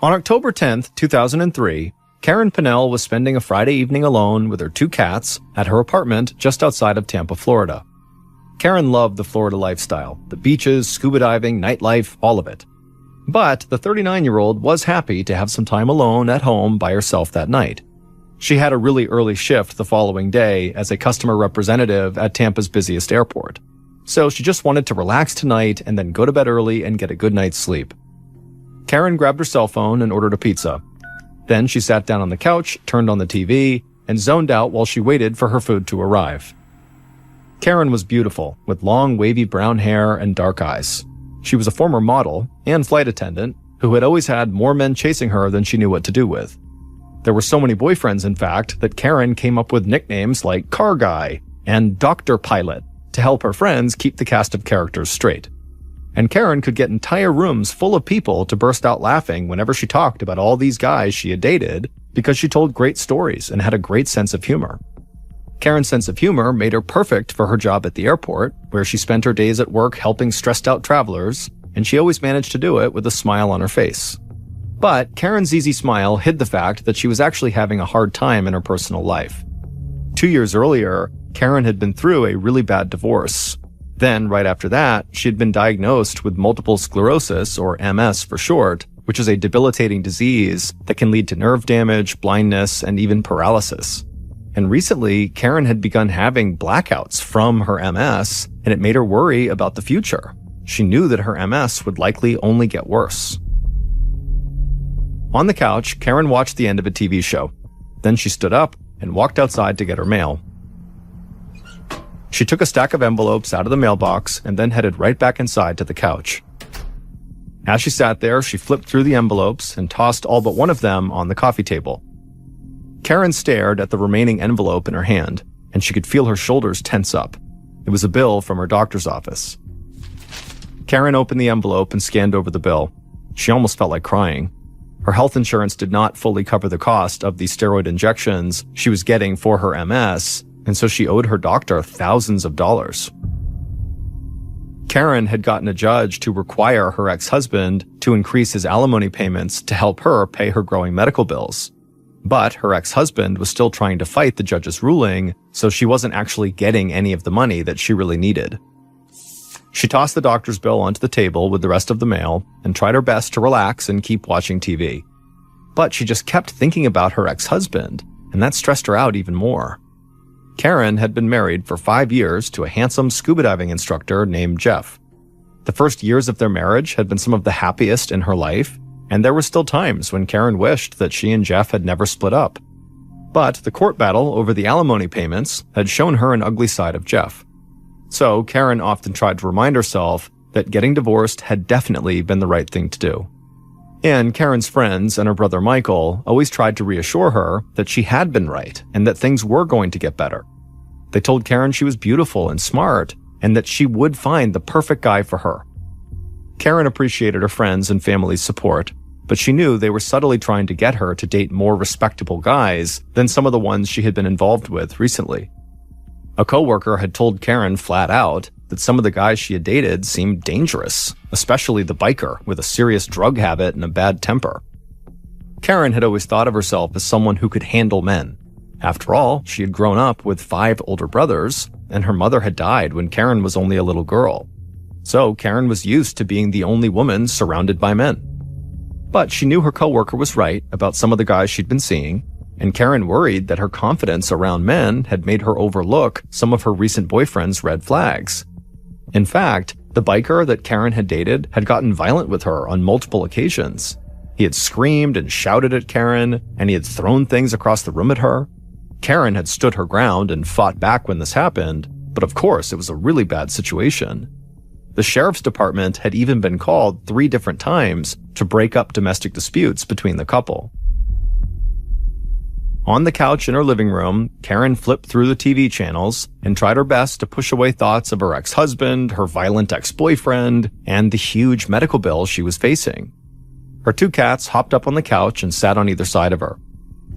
On October 10th, 2003, Karen Pinnell was spending a Friday evening alone with her 2 cats at her apartment just outside of Tampa, Florida. Karen loved the Florida lifestyle, the beaches, scuba diving, nightlife, all of it. But the 39-year-old was happy to have some time alone at home by herself that night. She had a really early shift the following day as a customer representative at Tampa's busiest airport. So she just wanted to relax tonight and then go to bed early and get a good night's sleep. Karen grabbed her cell phone and ordered a pizza. Then she sat down on the couch, turned on the TV, and zoned out while she waited for her food to arrive. Karen was beautiful, with long wavy brown hair and dark eyes. She was a former model and flight attendant who had always had more men chasing her than she knew what to do with. There were so many boyfriends, in fact, that Karen came up with nicknames like Car Guy and Doctor Pilot to help her friends keep the cast of characters straight. And Karen could get entire rooms full of people to burst out laughing whenever she talked about all these guys she had dated because she told great stories and had a great sense of humor. Karen's sense of humor made her perfect for her job at the airport, where she spent her days at work helping stressed-out travelers, and she always managed to do it with a smile on her face. But Karen's easy smile hid the fact that she was actually having a hard time in her personal life. 2 years earlier, Karen had been through a really bad divorce. Then, right after that, she had been diagnosed with multiple sclerosis, or MS for short, which is a debilitating disease that can lead to nerve damage, blindness, and even paralysis. And recently, Karen had begun having blackouts from her MS, and it made her worry about the future. She knew that her MS would likely only get worse. On the couch, Karen watched the end of a TV show. Then she stood up and walked outside to get her mail. She took a stack of envelopes out of the mailbox and then headed right back inside to the couch. As she sat there, she flipped through the envelopes and tossed all but one of them on the coffee table. Karen stared at the remaining envelope in her hand, and she could feel her shoulders tense up. It was a bill from her doctor's office. Karen opened the envelope and scanned over the bill. She almost felt like crying. Her health insurance did not fully cover the cost of the steroid injections she was getting for her MS, and so she owed her doctor thousands of dollars. Karen had gotten a judge to require her ex-husband to increase his alimony payments to help her pay her growing medical bills. But her ex-husband was still trying to fight the judge's ruling, so she wasn't actually getting any of the money that she really needed. She tossed the doctor's bill onto the table with the rest of the mail and tried her best to relax and keep watching TV. But she just kept thinking about her ex-husband, and that stressed her out even more. Karen had been married for 5 years to a handsome scuba diving instructor named Jeff. The first years of their marriage had been some of the happiest in her life, and there were still times when Karen wished that she and Jeff had never split up. But the court battle over the alimony payments had shown her an ugly side of Jeff. So Karen often tried to remind herself that getting divorced had definitely been the right thing to do. And Karen's friends and her brother Michael always tried to reassure her that she had been right and that things were going to get better. They told Karen she was beautiful and smart and that she would find the perfect guy for her. Karen appreciated her friends' and family's support, but she knew they were subtly trying to get her to date more respectable guys than some of the ones she had been involved with recently. A coworker had told Karen flat out that some of the guys she had dated seemed dangerous, especially the biker with a serious drug habit and a bad temper. Karen had always thought of herself as someone who could handle men. After all, she had grown up with 5 older brothers, and her mother had died when Karen was only a little girl. So Karen was used to being the only woman surrounded by men. But she knew her coworker was right about some of the guys she'd been seeing, and Karen worried that her confidence around men had made her overlook some of her recent boyfriend's red flags. In fact, the biker that Karen had dated had gotten violent with her on multiple occasions. He had screamed and shouted at Karen, and he had thrown things across the room at her. Karen had stood her ground and fought back when this happened, but of course it was a really bad situation. The sheriff's department had even been called 3 different times to break up domestic disputes between the couple. On the couch in her living room, Karen flipped through the TV channels and tried her best to push away thoughts of her ex-husband, her violent ex-boyfriend, and the huge medical bill she was facing. Her 2 cats hopped up on the couch and sat on either side of her.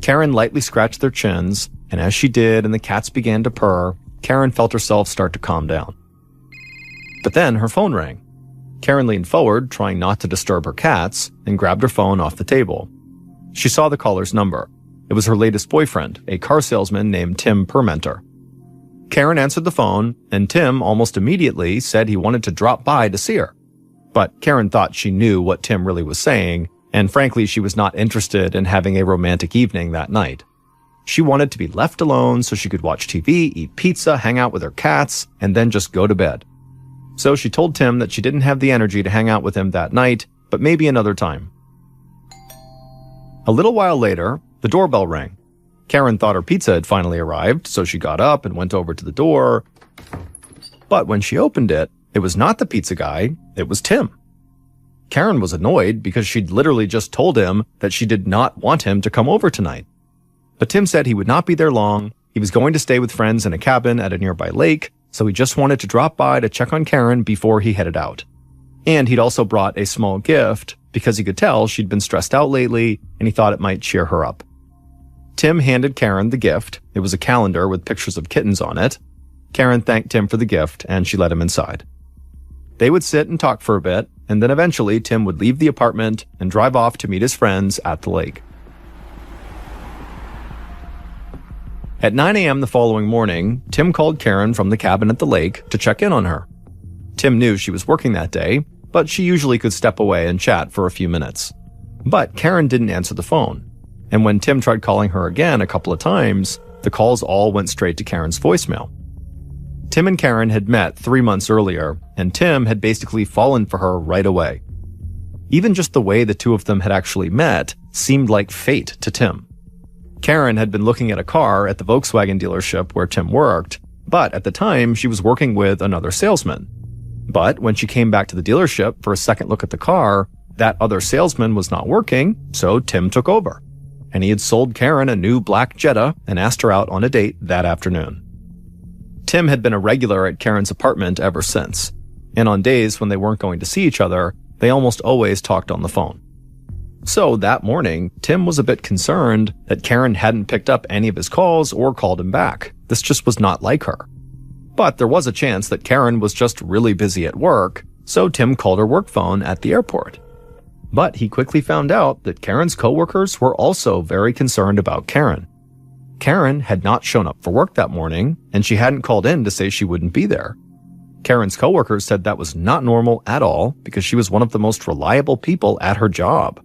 Karen lightly scratched their chins, and as she did and the cats began to purr, Karen felt herself start to calm down. But then her phone rang. Karen leaned forward, trying not to disturb her cats, and grabbed her phone off the table. She saw the caller's number. It was her latest boyfriend, a car salesman named Tim Permenter. Karen answered the phone, and Tim almost immediately said he wanted to drop by to see her. But Karen thought she knew what Tim really was saying, and frankly, she was not interested in having a romantic evening that night. She wanted to be left alone so she could watch TV, eat pizza, hang out with her cats, and then just go to bed. So she told Tim that she didn't have the energy to hang out with him that night, but maybe another time. A little while later, the doorbell rang. Karen thought her pizza had finally arrived, so she got up and went over to the door. But when she opened it, it was not the pizza guy, it was Tim. Karen was annoyed because she'd literally just told him that she did not want him to come over tonight. But Tim said he would not be there long. He was going to stay with friends in a cabin at a nearby lake, so he just wanted to drop by to check on Karen before he headed out. And he'd also brought a small gift because he could tell she'd been stressed out lately and he thought it might cheer her up. Tim handed Karen the gift. It was a calendar with pictures of kittens on it. Karen thanked Tim for the gift and she let him inside. They would sit and talk for a bit, and then eventually Tim would leave the apartment and drive off to meet his friends at the lake. At 9 a.m. the following morning, Tim called Karen from the cabin at the lake to check in on her. Tim knew she was working that day, but she usually could step away and chat for a few minutes. But Karen didn't answer the phone, and when Tim tried calling her again a couple of times, the calls all went straight to Karen's voicemail. Tim and Karen had met 3 months earlier, and Tim had basically fallen for her right away. Even just the way the two of them had actually met seemed like fate to Tim. Karen had been looking at a car at the Volkswagen dealership where Tim worked, but at the time she was working with another salesman. But when she came back to the dealership for a second look at the car, that other salesman was not working, so Tim took over. And he had sold Karen a new black Jetta and asked her out on a date that afternoon. Tim had been a regular at Karen's apartment ever since, and on days when they weren't going to see each other, they almost always talked on the phone. So that morning, Tim was a bit concerned that Karen hadn't picked up any of his calls or called him back. This just was not like her. But there was a chance that Karen was just really busy at work, so Tim called her work phone at the airport. But he quickly found out that Karen's coworkers were also very concerned about Karen. Karen had not shown up for work that morning, and she hadn't called in to say she wouldn't be there. Karen's coworkers said that was not normal at all because she was one of the most reliable people at her job.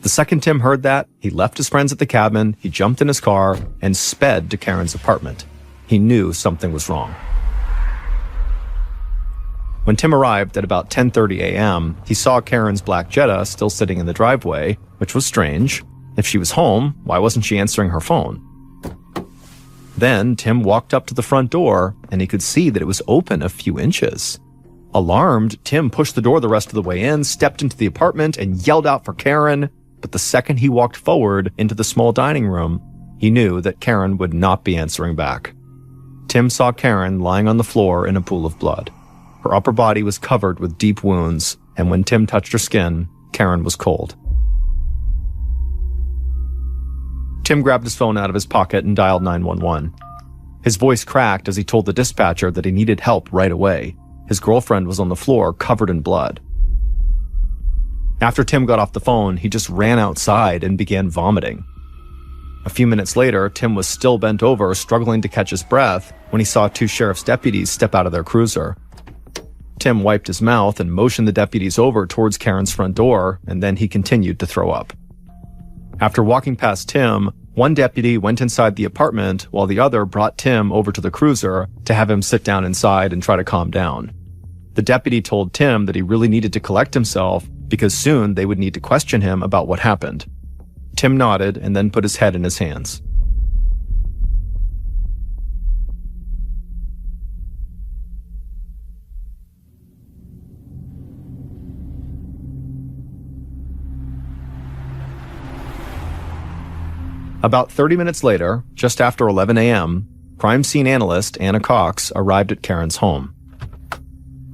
The second Tim heard that, he left his friends at the cabin, he jumped in his car, and sped to Karen's apartment. He knew something was wrong. When Tim arrived at about 10:30 a.m., he saw Karen's black Jetta still sitting in the driveway, which was strange. If she was home, why wasn't she answering her phone? Then Tim walked up to the front door, and he could see that it was open a few inches. Alarmed, Tim pushed the door the rest of the way in, stepped into the apartment, and yelled out for Karen. But the second he walked forward into the small dining room, he knew that Karen would not be answering back. Tim saw Karen lying on the floor in a pool of blood. Her upper body was covered with deep wounds, and when Tim touched her skin, Karen was cold. Tim grabbed his phone out of his pocket and dialed 911. His voice cracked as he told the dispatcher that he needed help right away. His girlfriend was on the floor, covered in blood. After Tim got off the phone, he just ran outside and began vomiting. A few minutes later, Tim was still bent over, struggling to catch his breath, when he saw two sheriff's deputies step out of their cruiser. Tim wiped his mouth and motioned the deputies over towards Karen's front door, and then he continued to throw up. After walking past Tim, one deputy went inside the apartment while the other brought Tim over to the cruiser to have him sit down inside and try to calm down. The deputy told Tim that he really needed to collect himself because soon they would need to question him about what happened. Tim nodded and then put his head in his hands. About 30 minutes later, just after 11 a.m., crime scene analyst Anna Cox arrived at Karen's home.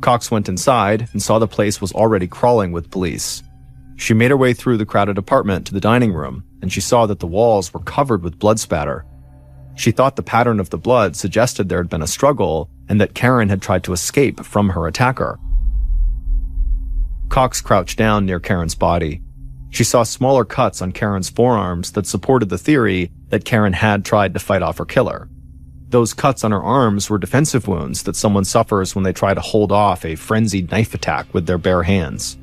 Cox went inside and saw the place was already crawling with police. She made her way through the crowded apartment to the dining room, and she saw that the walls were covered with blood spatter. She thought the pattern of the blood suggested there had been a struggle and that Karen had tried to escape from her attacker. Cox crouched down near Karen's body. She saw smaller cuts on Karen's forearms that supported the theory that Karen had tried to fight off her killer. Those cuts on her arms were defensive wounds that someone suffers when they try to hold off a frenzied knife attack with their bare hands.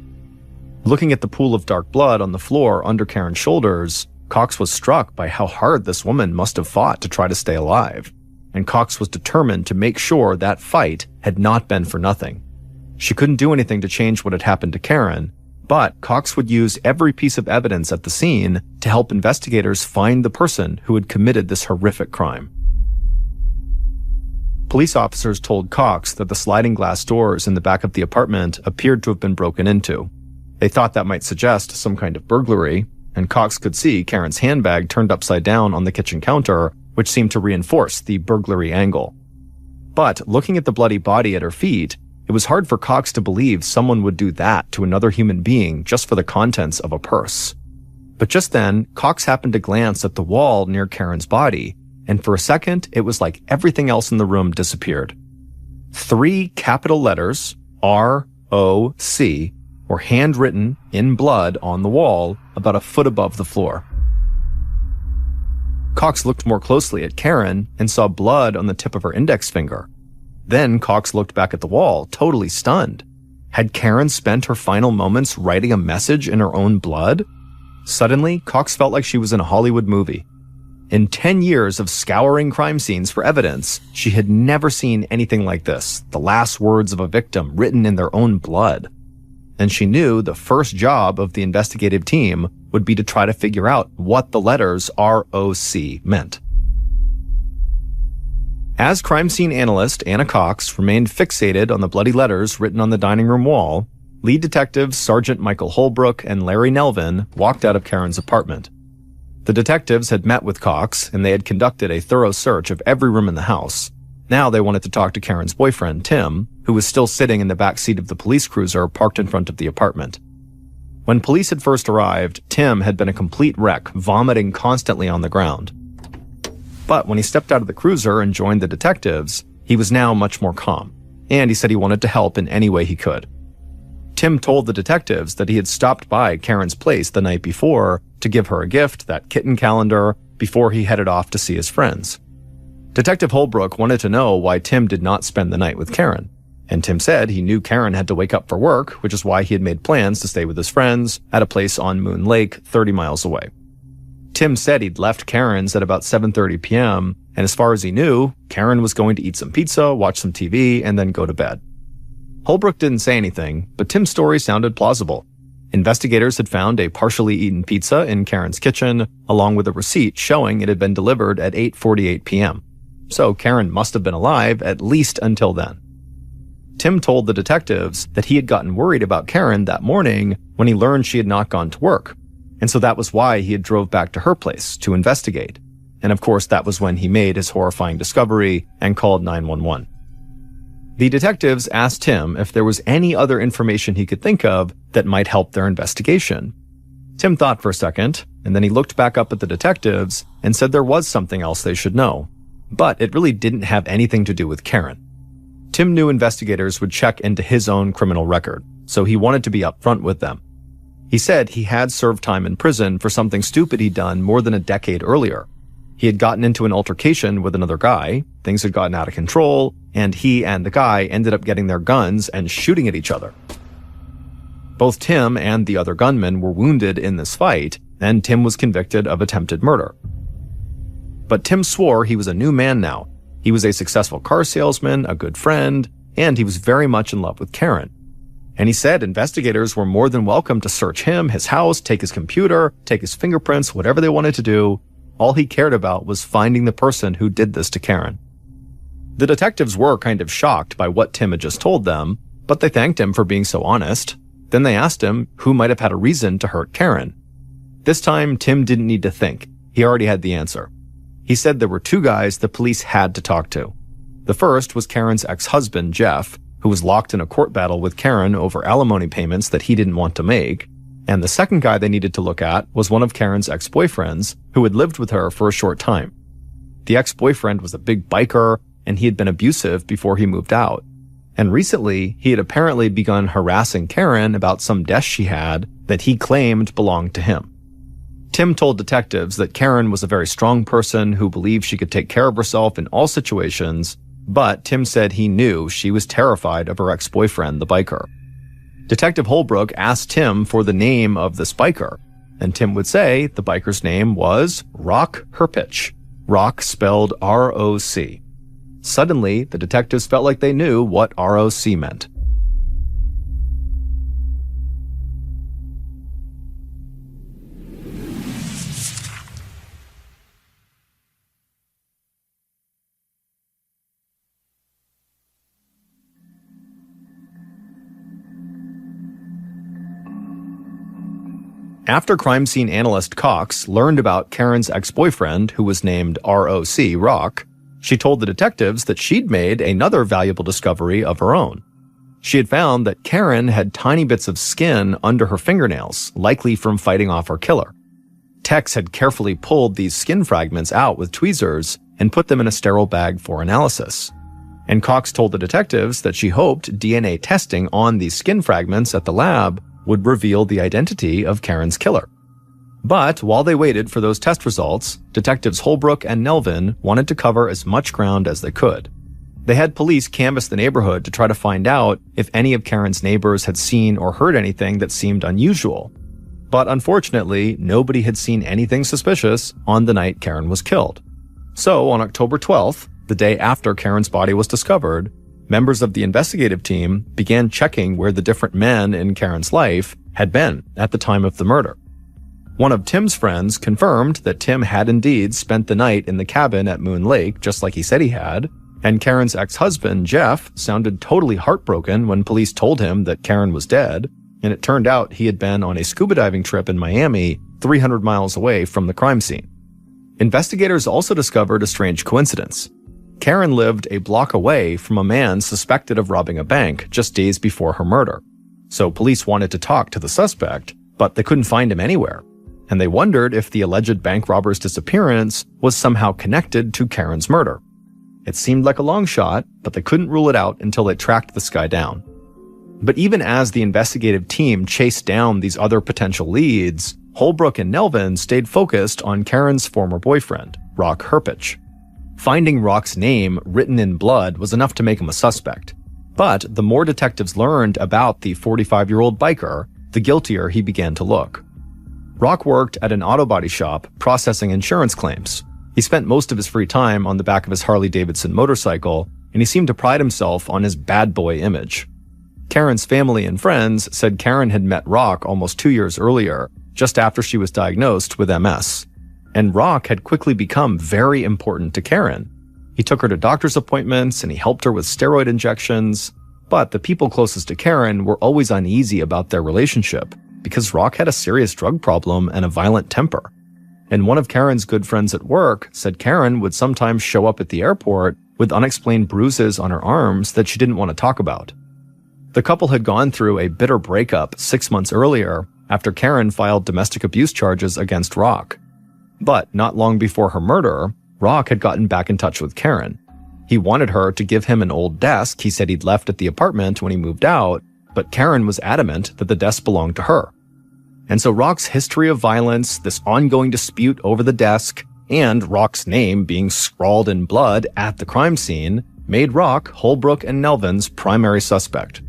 Looking at the pool of dark blood on the floor under Karen's shoulders, Cox was struck by how hard this woman must have fought to try to stay alive, and Cox was determined to make sure that fight had not been for nothing. She couldn't do anything to change what had happened to Karen, but Cox would use every piece of evidence at the scene to help investigators find the person who had committed this horrific crime. Police officers told Cox that the sliding glass doors in the back of the apartment appeared to have been broken into. They thought that might suggest some kind of burglary, and Cox could see Karen's handbag turned upside down on the kitchen counter, which seemed to reinforce the burglary angle. But looking at the bloody body at her feet, it was hard for Cox to believe someone would do that to another human being just for the contents of a purse. But just then, Cox happened to glance at the wall near Karen's body, and for a second, it was like everything else in the room disappeared. 3 capital letters, R-O-C, were handwritten in blood on the wall about a foot above the floor. Cox looked more closely at Karen and saw blood on the tip of her index finger. Then Cox looked back at the wall, totally stunned. Had Karen spent her final moments writing a message in her own blood? Suddenly, Cox felt like she was in a Hollywood movie. In 10 years of scouring crime scenes for evidence, she had never seen anything like this, the last words of a victim written in their own blood. And she knew the first job of the investigative team would be to try to figure out what the letters R-O-C meant. As crime scene analyst Anna Cox remained fixated on the bloody letters written on the dining room wall, lead detectives Sergeant Michael Holbrook and Larry Nelvin walked out of Karen's apartment. The detectives had met with Cox, and they had conducted a thorough search of every room in the house. Now they wanted to talk to Karen's boyfriend, Tim, who was still sitting in the back seat of the police cruiser parked in front of the apartment. When police had first arrived, Tim had been a complete wreck, vomiting constantly on the ground. But when he stepped out of the cruiser and joined the detectives, he was now much more calm, and he said he wanted to help in any way he could. Tim told the detectives that he had stopped by Karen's place the night before to give her a gift, that kitten calendar, before he headed off to see his friends. Detective Holbrook wanted to know why Tim did not spend the night with Karen, and Tim said he knew Karen had to wake up for work, which is why he had made plans to stay with his friends at a place on Moon Lake, 30 miles away. Tim said he'd left Karen's at about 7:30 p.m., and as far as he knew, Karen was going to eat some pizza, watch some TV, and then go to bed. Holbrook didn't say anything, but Tim's story sounded plausible. Investigators had found a partially eaten pizza in Karen's kitchen, along with a receipt showing it had been delivered at 8:48 p.m. So Karen must have been alive at least until then. Tim told the detectives that he had gotten worried about Karen that morning when he learned she had not gone to work. And so that was why he had drove back to her place to investigate. And of course, that was when he made his horrifying discovery and called 911. The detectives asked Tim if there was any other information he could think of that might help their investigation. Tim thought for a second, and then he looked back up at the detectives and said there was something else they should know. But it really didn't have anything to do with Karen. Tim knew investigators would check into his own criminal record, so he wanted to be upfront with them. He said he had served time in prison for something stupid he'd done more than a decade earlier. He had gotten into an altercation with another guy, things had gotten out of control, and he and the guy ended up getting their guns and shooting at each other. Both Tim and the other gunman were wounded in this fight, and Tim was convicted of attempted murder. But Tim swore he was a new man now. He was a successful car salesman, a good friend, and he was very much in love with Karen. And he said investigators were more than welcome to search him, his house, take his computer, take his fingerprints, whatever they wanted to do. All he cared about was finding the person who did this to Karen. The detectives were kind of shocked by what Tim had just told them, but they thanked him for being so honest. Then they asked him who might have had a reason to hurt Karen. This time, Tim didn't need to think. He already had the answer. He said there were 2 guys the police had to talk to. The first was Karen's ex-husband, Jeff, who was locked in a court battle with Karen over alimony payments that he didn't want to make. And the second guy they needed to look at was one of Karen's ex-boyfriends, who had lived with her for a short time. The ex-boyfriend was a big biker, and he had been abusive before he moved out. And recently, he had apparently begun harassing Karen about some desk she had that he claimed belonged to him. Tim told detectives that Karen was a very strong person who believed she could take care of herself in all situations, but Tim said he knew she was terrified of her ex-boyfriend, the biker. Detective Holbrook asked Tim for the name of this biker, and Tim would say the biker's name was Rock Herpich. Rock spelled R-O-C. Suddenly, the detectives felt like they knew what ROC meant. After crime scene analyst Cox learned about Karen's ex-boyfriend, who was named ROC, Rock, she told the detectives that she'd made another valuable discovery of her own. She had found that Karen had tiny bits of skin under her fingernails, likely from fighting off her killer. Tex had carefully pulled these skin fragments out with tweezers and put them in a sterile bag for analysis. And Cox told the detectives that she hoped DNA testing on these skin fragments at the lab would reveal the identity of Karen's killer. But while they waited for those test results, detectives Holbrook and Nelvin wanted to cover as much ground as they could. They had police canvass the neighborhood to try to find out if any of Karen's neighbors had seen or heard anything that seemed unusual. But unfortunately, nobody had seen anything suspicious on the night Karen was killed. So on October 12th, the day after Karen's body was discovered, members of the investigative team began checking where the different men in Karen's life had been at the time of the murder. One of Tim's friends confirmed that Tim had indeed spent the night in the cabin at Moon Lake, just like he said he had, and Karen's ex-husband, Jeff, sounded totally heartbroken when police told him that Karen was dead, and it turned out he had been on a scuba diving trip in Miami, 300 miles away from the crime scene. Investigators also discovered a strange coincidence. Karen lived a block away from a man suspected of robbing a bank just days before her murder. So police wanted to talk to the suspect, but they couldn't find him anywhere. And they wondered if the alleged bank robber's disappearance was somehow connected to Karen's murder. It seemed like a long shot, but they couldn't rule it out until they tracked this guy down. But even as the investigative team chased down these other potential leads, Holbrook and Nelvin stayed focused on Karen's former boyfriend, Rock Herpich. Finding Rock's name written in blood was enough to make him a suspect. But the more detectives learned about the 45-year-old biker, the guiltier he began to look. Rock worked at an auto body shop processing insurance claims. He spent most of his free time on the back of his Harley-Davidson motorcycle, and he seemed to pride himself on his bad boy image. Karen's family and friends said Karen had met Rock almost 2 years earlier, just after she was diagnosed with MS. And Rock had quickly become very important to Karen. He took her to doctor's appointments and he helped her with steroid injections, but the people closest to Karen were always uneasy about their relationship because Rock had a serious drug problem and a violent temper. And one of Karen's good friends at work said Karen would sometimes show up at the airport with unexplained bruises on her arms that she didn't want to talk about. The couple had gone through a bitter breakup 6 months earlier after Karen filed domestic abuse charges against Rock. But not long before her murder, Rock had gotten back in touch with Karen. He wanted her to give him an old desk he said he'd left at the apartment when he moved out, but Karen was adamant that the desk belonged to her. And so Rock's history of violence, this ongoing dispute over the desk, and Rock's name being scrawled in blood at the crime scene made Rock Holbrook and Nelvin's primary suspect.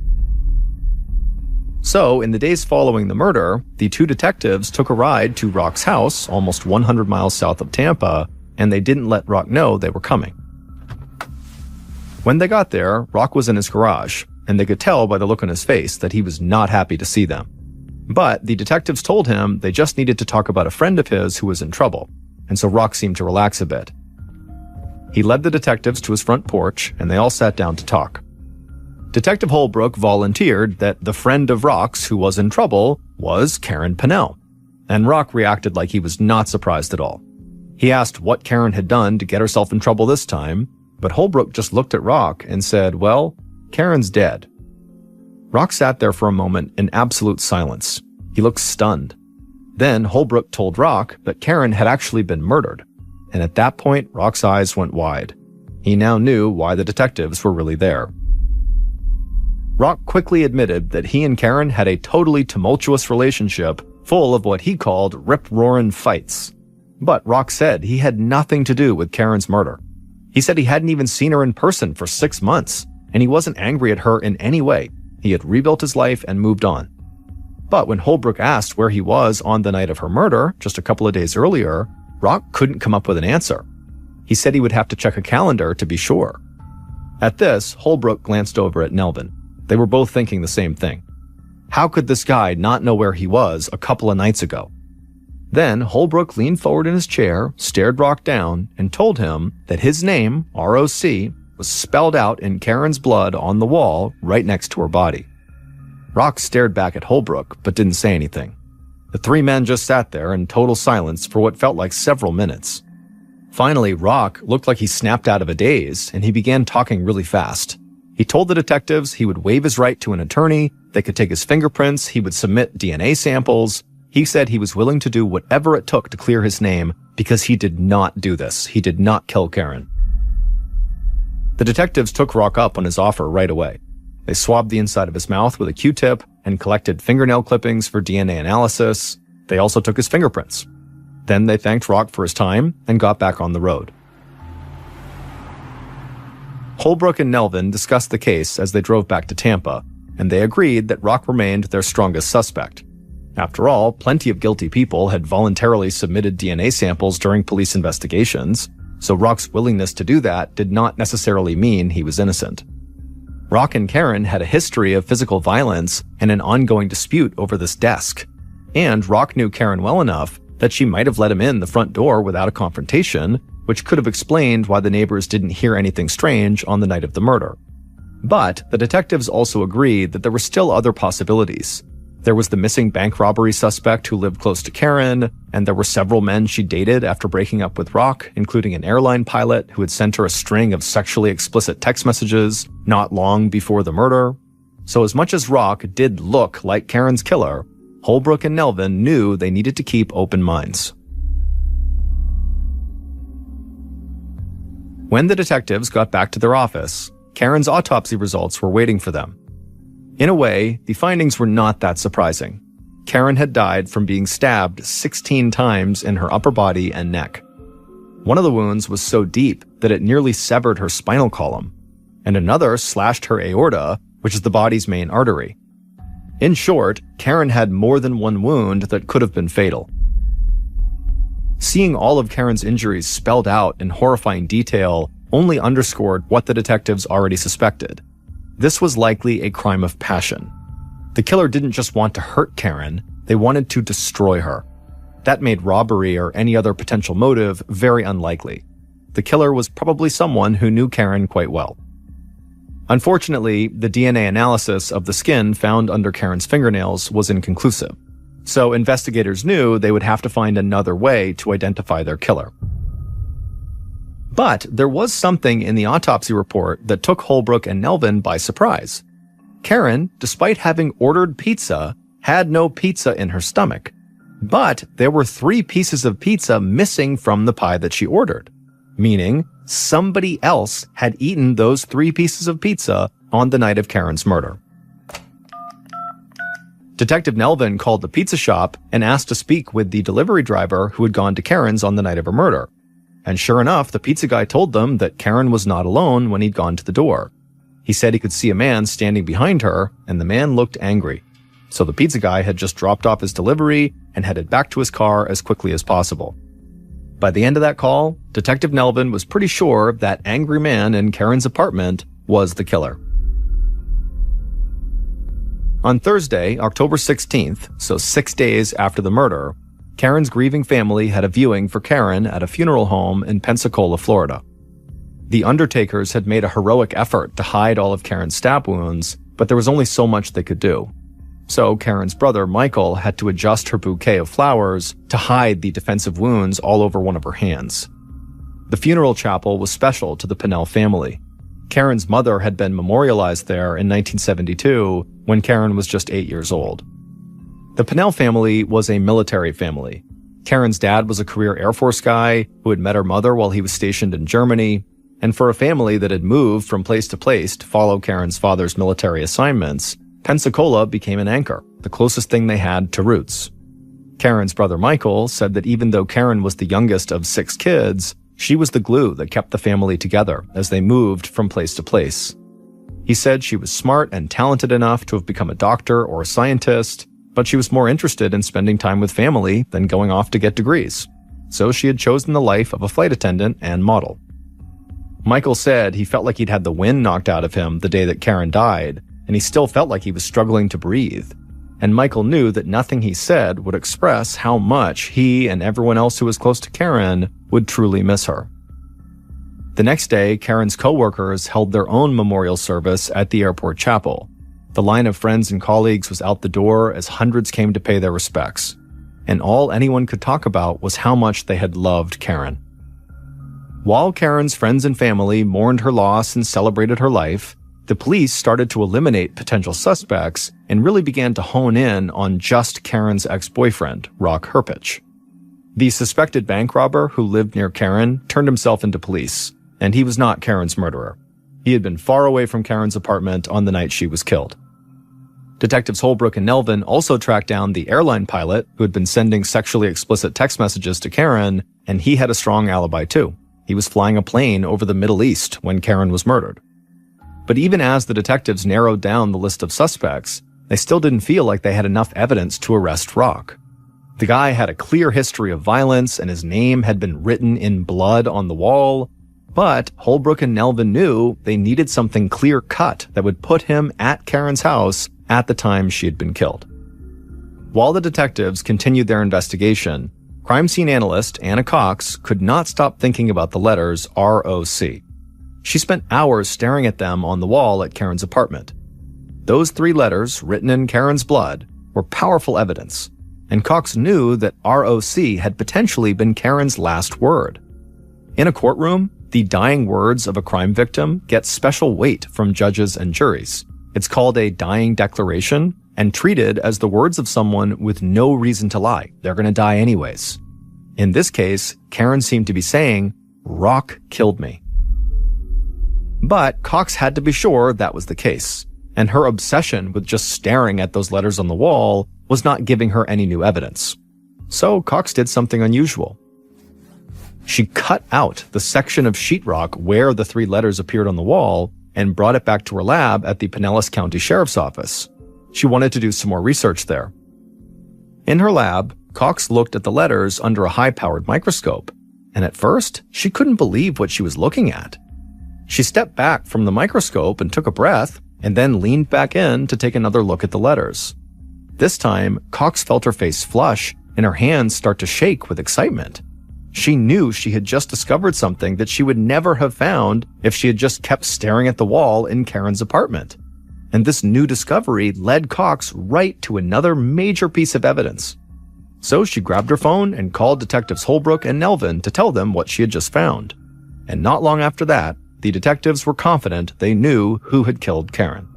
So, in the days following the murder, the two detectives took a ride to Rock's house, almost 100 miles south of Tampa, and they didn't let Rock know they were coming. When they got there, Rock was in his garage, and they could tell by the look on his face that he was not happy to see them. But the detectives told him they just needed to talk about a friend of his who was in trouble, and so Rock seemed to relax a bit. He led the detectives to his front porch, and they all sat down to talk. Detective Holbrook volunteered that the friend of Rock's who was in trouble was Karen Pinnell, and Rock reacted like he was not surprised at all. He asked what Karen had done to get herself in trouble this time, but Holbrook just looked at Rock and said, "Well, Karen's dead." Rock sat there for a moment in absolute silence. He looked stunned. Then Holbrook told Rock that Karen had actually been murdered, and at that point, Rock's eyes went wide. He now knew why the detectives were really there. Rock quickly admitted that he and Karen had a totally tumultuous relationship full of what he called rip-roarin' fights. But Rock said he had nothing to do with Karen's murder. He said he hadn't even seen her in person for 6 months, and he wasn't angry at her in any way. He had rebuilt his life and moved on. But when Holbrook asked where he was on the night of her murder, just a couple of days earlier, Rock couldn't come up with an answer. He said he would have to check a calendar to be sure. At this, Holbrook glanced over at Nelvin. They were both thinking the same thing. How could this guy not know where he was a couple of nights ago? Then Holbrook leaned forward in his chair, stared Rock down, and told him that his name, R.O.C., was spelled out in Karen's blood on the wall right next to her body. Rock stared back at Holbrook, but didn't say anything. The three men just sat there in total silence for what felt like several minutes. Finally, Rock looked like he snapped out of a daze, and he began talking really fast. He told the detectives he would waive his right to an attorney, they could take his fingerprints, he would submit DNA samples. He said he was willing to do whatever it took to clear his name because he did not do this. He did not kill Karen. The detectives took Rock up on his offer right away. They swabbed the inside of his mouth with a Q-tip and collected fingernail clippings for DNA analysis. They also took his fingerprints. Then they thanked Rock for his time and got back on the road. Holbrook and Nelvin discussed the case as they drove back to Tampa, and they agreed that Rock remained their strongest suspect. After all, plenty of guilty people had voluntarily submitted DNA samples during police investigations, so Rock's willingness to do that did not necessarily mean he was innocent. Rock and Karen had a history of physical violence and an ongoing dispute over this desk, and Rock knew Karen well enough that she might have let him in the front door without a confrontation, which could have explained why the neighbors didn't hear anything strange on the night of the murder. But the detectives also agreed that there were still other possibilities. There was the missing bank robbery suspect who lived close to Karen, and there were several men she dated after breaking up with Rock, including an airline pilot who had sent her a string of sexually explicit text messages not long before the murder. So as much as Rock did look like Karen's killer, Holbrook and Nelvin knew they needed to keep open minds. When the detectives got back to their office, Karen's autopsy results were waiting for them. In a way, the findings were not that surprising. Karen had died from being stabbed 16 times in her upper body and neck. One of the wounds was so deep that it nearly severed her spinal column, and another slashed her aorta, which is the body's main artery. In short, Karen had more than one wound that could have been fatal. Seeing all of Karen's injuries spelled out in horrifying detail only underscored what the detectives already suspected. This was likely a crime of passion. The killer didn't just want to hurt Karen, they wanted to destroy her. That made robbery or any other potential motive very unlikely. The killer was probably someone who knew Karen quite well. Unfortunately, the DNA analysis of the skin found under Karen's fingernails was inconclusive, so investigators knew they would have to find another way to identify their killer. But there was something in the autopsy report that took Holbrook and Nelvin by surprise. Karen, despite having ordered pizza, had no pizza in her stomach. But there were 3 pieces of pizza missing from the pie that she ordered, meaning somebody else had eaten those 3 pieces of pizza on the night of Karen's murder. Detective Nelvin called the pizza shop and asked to speak with the delivery driver who had gone to Karen's on the night of her murder. And sure enough, the pizza guy told them that Karen was not alone when he'd gone to the door. He said he could see a man standing behind her, and the man looked angry. So the pizza guy had just dropped off his delivery and headed back to his car as quickly as possible. By the end of that call, Detective Nelvin was pretty sure that angry man in Karen's apartment was the killer. On Thursday, October 16th, so 6 days after the murder, Karen's grieving family had a viewing for Karen at a funeral home in Pensacola, Florida. The undertakers had made a heroic effort to hide all of Karen's stab wounds, but there was only so much they could do. So Karen's brother, Michael, had to adjust her bouquet of flowers to hide the defensive wounds all over one of her hands. The funeral chapel was special to the Pennell family. Karen's mother had been memorialized there in 1972 when Karen was just 8 years old. The Pennell family was a military family. Karen's dad was a career Air Force guy who had met her mother while he was stationed in Germany. And for a family that had moved from place to place to follow Karen's father's military assignments, Pensacola became an anchor, the closest thing they had to roots. Karen's brother Michael said that even though Karen was the youngest of 6 kids, she was the glue that kept the family together as they moved from place to place. He said she was smart and talented enough to have become a doctor or a scientist, but she was more interested in spending time with family than going off to get degrees. So she had chosen the life of a flight attendant and model. Michael said he felt like he'd had the wind knocked out of him the day that Karen died, and he still felt like he was struggling to breathe. And Michael knew that nothing he said would express how much he and everyone else who was close to Karen would truly miss her. The next day, Karen's coworkers held their own memorial service at the airport chapel. The line of friends and colleagues was out the door as hundreds came to pay their respects. And all anyone could talk about was how much they had loved Karen. While Karen's friends and family mourned her loss and celebrated her life, the police started to eliminate potential suspects and really began to hone in on just Karen's ex-boyfriend, Rock Herpich. The suspected bank robber who lived near Karen turned himself into police, and he was not Karen's murderer. He had been far away from Karen's apartment on the night she was killed. Detectives Holbrook and Nelvin also tracked down the airline pilot who had been sending sexually explicit text messages to Karen, and he had a strong alibi too. He was flying a plane over the Middle East when Karen was murdered. But even as the detectives narrowed down the list of suspects, they still didn't feel like they had enough evidence to arrest Rock. The guy had a clear history of violence and his name had been written in blood on the wall, but Holbrook and Nelvin knew they needed something clear-cut that would put him at Karen's house at the time she had been killed. While the detectives continued their investigation, crime scene analyst Anna Cox could not stop thinking about the letters ROC. She spent hours staring at them on the wall at Karen's apartment. Those 3 letters, written in Karen's blood, were powerful evidence, and Cox knew that ROC had potentially been Karen's last word. In a courtroom, the dying words of a crime victim get special weight from judges and juries. It's called a dying declaration and treated as the words of someone with no reason to lie. They're going to die anyways. In this case, Karen seemed to be saying, "Rock killed me." But Cox had to be sure that was the case, and her obsession with just staring at those letters on the wall was not giving her any new evidence. So Cox did something unusual. She cut out the section of sheetrock where the 3 letters appeared on the wall and brought it back to her lab at the Pinellas County Sheriff's Office. She wanted to do some more research there. In her lab, Cox looked at the letters under a high-powered microscope, and at first, she couldn't believe what she was looking at. She stepped back from the microscope and took a breath, and then leaned back in to take another look at the letters. This time, Cox felt her face flush and her hands start to shake with excitement. She knew she had just discovered something that she would never have found if she had just kept staring at the wall in Karen's apartment. And this new discovery led Cox right to another major piece of evidence. So she grabbed her phone and called Detectives Holbrook and Nelvin to tell them what she had just found. And not long after that, the detectives were confident they knew who had killed Karen.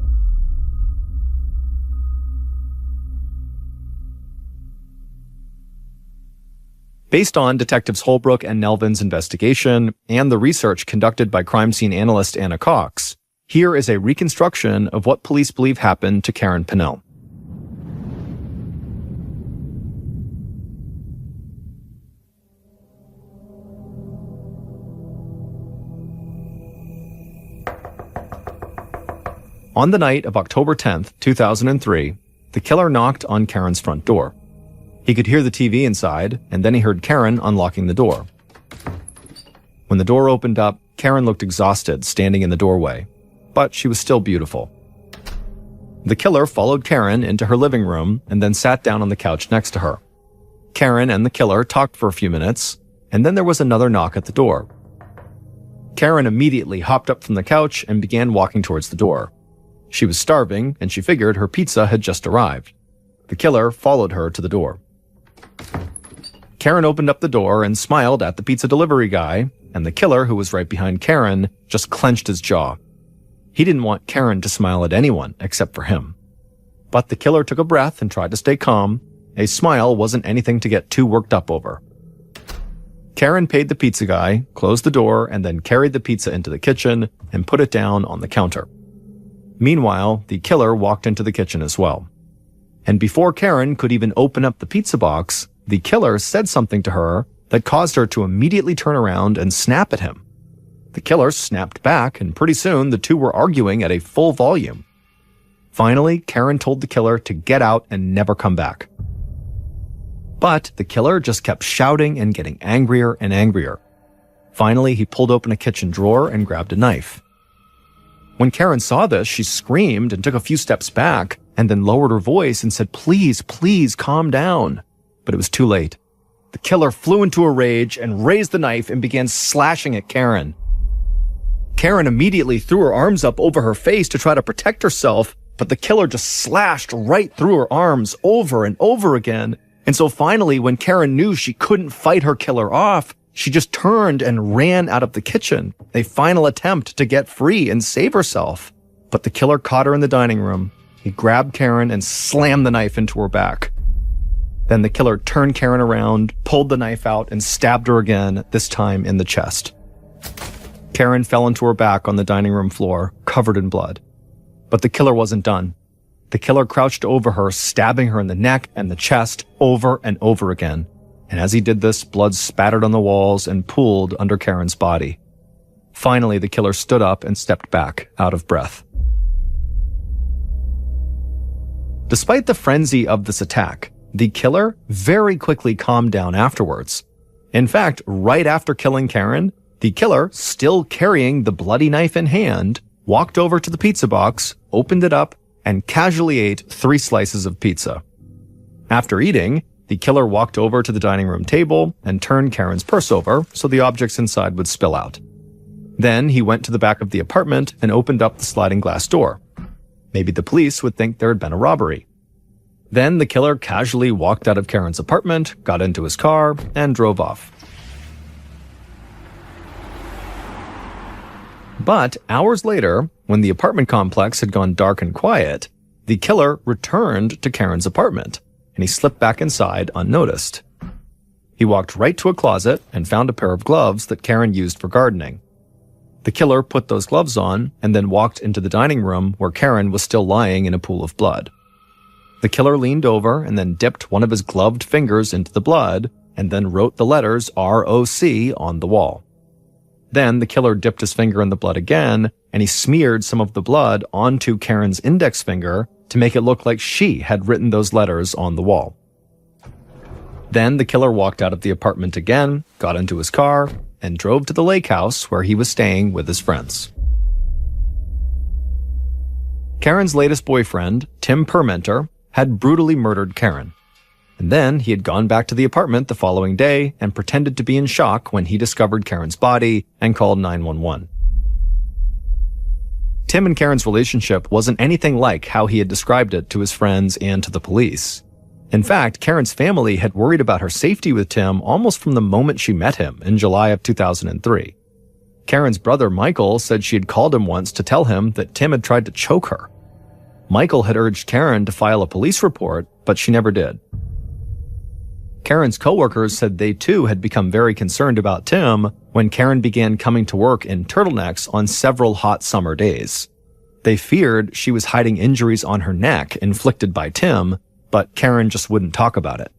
Based on Detectives Holbrook and Nelvin's investigation and the research conducted by crime scene analyst Anna Cox, here is a reconstruction of what police believe happened to Karen Pinnell. On the night of October 10th, 2003, the killer knocked on Karen's front door. He could hear the TV inside, and then he heard Karen unlocking the door. When the door opened up, Karen looked exhausted standing in the doorway, but she was still beautiful. The killer followed Karen into her living room and then sat down on the couch next to her. Karen and the killer talked for a few minutes, and then there was another knock at the door. Karen immediately hopped up from the couch and began walking towards the door. She was starving, and she figured her pizza had just arrived. The killer followed her to the door. Karen opened up the door and smiled at the pizza delivery guy, and the killer, who was right behind Karen, just clenched his jaw. He didn't want Karen to smile at anyone except for him. But the killer took a breath and tried to stay calm. A smile wasn't anything to get too worked up over. Karen paid the pizza guy, closed the door, and then carried the pizza into the kitchen and put it down on the counter. Meanwhile, the killer walked into the kitchen as well. And before Karen could even open up the pizza box, the killer said something to her that caused her to immediately turn around and snap at him. The killer snapped back, and pretty soon the two were arguing at a full volume. Finally, Karen told the killer to get out and never come back. But the killer just kept shouting and getting angrier and angrier. Finally, he pulled open a kitchen drawer and grabbed a knife. When Karen saw this, she screamed and took a few steps back and then lowered her voice and said, "Please, please calm down." But it was too late. The killer flew into a rage and raised the knife and began slashing at Karen. Karen immediately threw her arms up over her face to try to protect herself, but the killer just slashed right through her arms over and over again. And so finally, when Karen knew she couldn't fight her killer off, she just turned and ran out of the kitchen, a final attempt to get free and save herself. But the killer caught her in the dining room. He grabbed Karen and slammed the knife into her back. Then the killer turned Karen around, pulled the knife out, and stabbed her again, this time in the chest. Karen fell into her back on the dining room floor, covered in blood. But the killer wasn't done. The killer crouched over her, stabbing her in the neck and the chest over and over again. And as he did this, blood spattered on the walls and pooled under Karen's body. Finally, the killer stood up and stepped back, out of breath. Despite the frenzy of this attack, the killer very quickly calmed down afterwards. In fact, right after killing Karen, the killer, still carrying the bloody knife in hand, walked over to the pizza box, opened it up, and casually ate 3 slices of pizza. After eating, the killer walked over to the dining room table and turned Karen's purse over so the objects inside would spill out. Then he went to the back of the apartment and opened up the sliding glass door. Maybe the police would think there had been a robbery. Then the killer casually walked out of Karen's apartment, got into his car, and drove off. But hours later, when the apartment complex had gone dark and quiet, the killer returned to Karen's apartment, and he slipped back inside unnoticed. He walked right to a closet and found a pair of gloves that Karen used for gardening. The killer put those gloves on and then walked into the dining room where Karen was still lying in a pool of blood. The killer leaned over and then dipped one of his gloved fingers into the blood and then wrote the letters ROC on the wall. Then the killer dipped his finger in the blood again, and he smeared some of the blood onto Karen's index finger to make it look like she had written those letters on the wall. Then the killer walked out of the apartment again, got into his car, and drove to the lake house where he was staying with his friends. Karen's latest boyfriend, Tim Permenter, had brutally murdered Karen. And then he had gone back to the apartment the following day and pretended to be in shock when he discovered Karen's body and called 911. Tim and Karen's relationship wasn't anything like how he had described it to his friends and to the police. In fact, Karen's family had worried about her safety with Tim almost from the moment she met him in July of 2003. Karen's brother Michael said she had called him once to tell him that Tim had tried to choke her. Michael had urged Karen to file a police report, but she never did. Karen's coworkers said they too had become very concerned about Tim when Karen began coming to work in turtlenecks on several hot summer days. They feared she was hiding injuries on her neck inflicted by Tim, but Karen just wouldn't talk about it.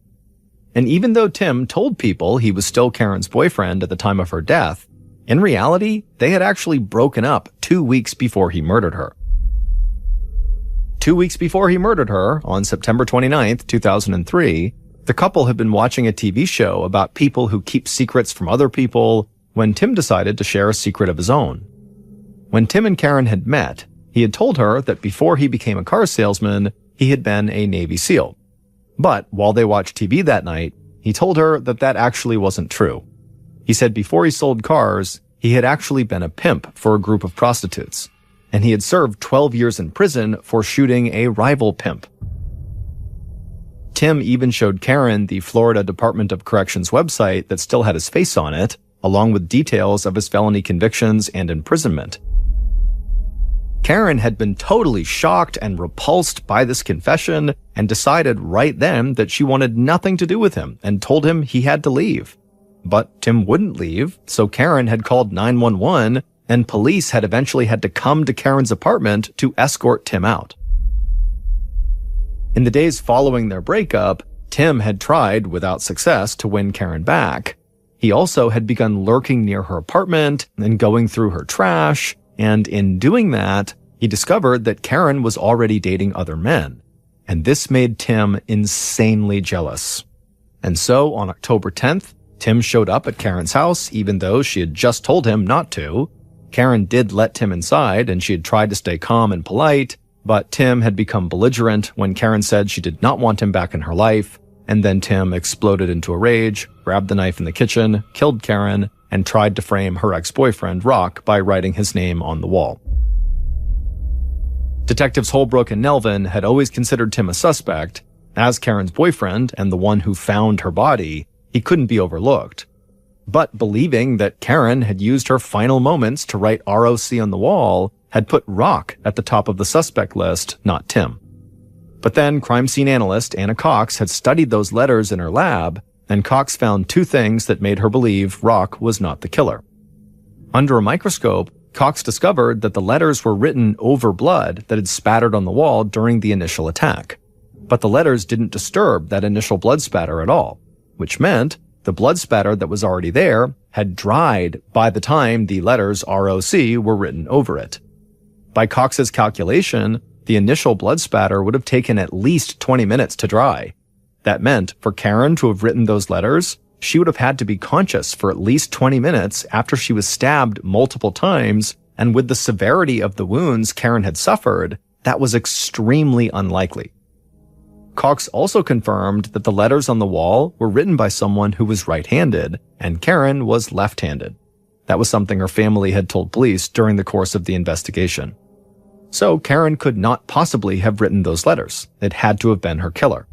And even though Tim told people he was still Karen's boyfriend at the time of her death, in reality, they had actually broken up 2 weeks before he murdered her. 2 weeks before he murdered her, on September 29th, 2003, the couple had been watching a TV show about people who keep secrets from other people when Tim decided to share a secret of his own. When Tim and Karen had met, he had told her that before he became a car salesman, he had been a Navy SEAL. But while they watched TV that night, he told her that that actually wasn't true. He said before he sold cars, he had actually been a pimp for a group of prostitutes, and he had served 12 years in prison for shooting a rival pimp. Tim even showed Karen the Florida Department of Corrections website that still had his face on it, along with details of his felony convictions and imprisonment. Karen had been totally shocked and repulsed by this confession and decided right then that she wanted nothing to do with him and told him he had to leave. But Tim wouldn't leave, so Karen had called 911, and police had eventually had to come to Karen's apartment to escort Tim out. In the days following their breakup, Tim had tried, without success, to win Karen back. He also had begun lurking near her apartment and going through her trash, and in doing that, he discovered that Karen was already dating other men. And this made Tim insanely jealous. And so, on October 10th, Tim showed up at Karen's house, even though she had just told him not to. Karen did let Tim inside, and she had tried to stay calm and polite, but Tim had become belligerent when Karen said she did not want him back in her life, and then Tim exploded into a rage, grabbed the knife in the kitchen, killed Karen, and tried to frame her ex-boyfriend, Rock, by writing his name on the wall. Detectives Holbrook and Nelvin had always considered Tim a suspect. As Karen's boyfriend and the one who found her body, he couldn't be overlooked. But believing that Karen had used her final moments to write ROC on the wall had put Rock at the top of the suspect list, not Tim. But then crime scene analyst Anna Cox had studied those letters in her lab, and Cox found two things that made her believe Rock was not the killer. Under a microscope, Cox discovered that the letters were written over blood that had spattered on the wall during the initial attack. But the letters didn't disturb that initial blood spatter at all, which meant the blood spatter that was already there had dried by the time the letters ROC were written over it. By Cox's calculation, the initial blood spatter would have taken at least 20 minutes to dry. That meant for Karen to have written those letters, she would have had to be conscious for at least 20 minutes after she was stabbed multiple times, and with the severity of the wounds Karen had suffered, that was extremely unlikely. Cox also confirmed that the letters on the wall were written by someone who was right-handed, and Karen was left-handed. That was something her family had told police during the course of the investigation. So Karen could not possibly have written those letters. It had to have been her killer.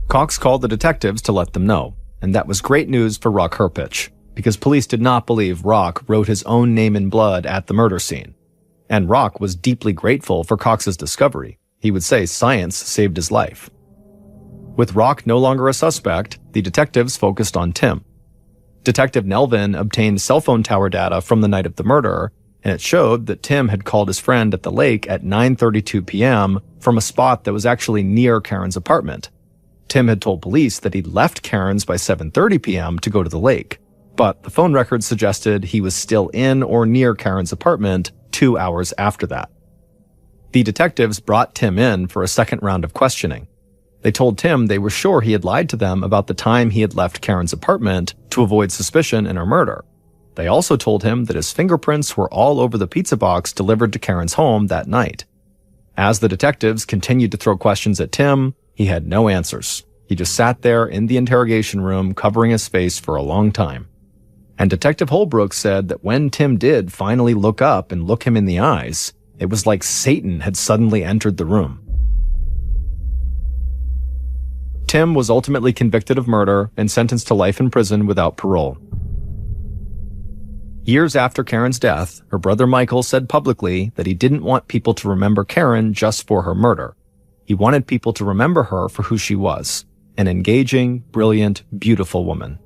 Cox called the detectives to let them know, and that was great news for Rock Herpich, because police did not believe Rock wrote his own name in blood at the murder scene. And Rock was deeply grateful for Cox's discovery. He would say science saved his life. With Rock no longer a suspect, the detectives focused on Tim. Detective Nelvin obtained cell phone tower data from the night of the murder, and it showed that Tim had called his friend at the lake at 9:32 p.m. from a spot that was actually near Karen's apartment. Tim had told police that he'd left Karen's by 7:30 p.m. to go to the lake, but the phone records suggested he was still in or near Karen's apartment 2 hours after that. The detectives brought Tim in for a second round of questioning. They told Tim they were sure he had lied to them about the time he had left Karen's apartment to avoid suspicion in her murder. They also told him that his fingerprints were all over the pizza box delivered to Karen's home that night. As the detectives continued to throw questions at Tim, he had no answers. He just sat there in the interrogation room covering his face for a long time. And Detective Holbrook said that when Tim did finally look up and look him in the eyes, it was like Satan had suddenly entered the room. Tim was ultimately convicted of murder and sentenced to life in prison without parole. Years after Karen's death, her brother Michael said publicly that he didn't want people to remember Karen just for her murder. He wanted people to remember her for who she was, an engaging, brilliant, beautiful woman.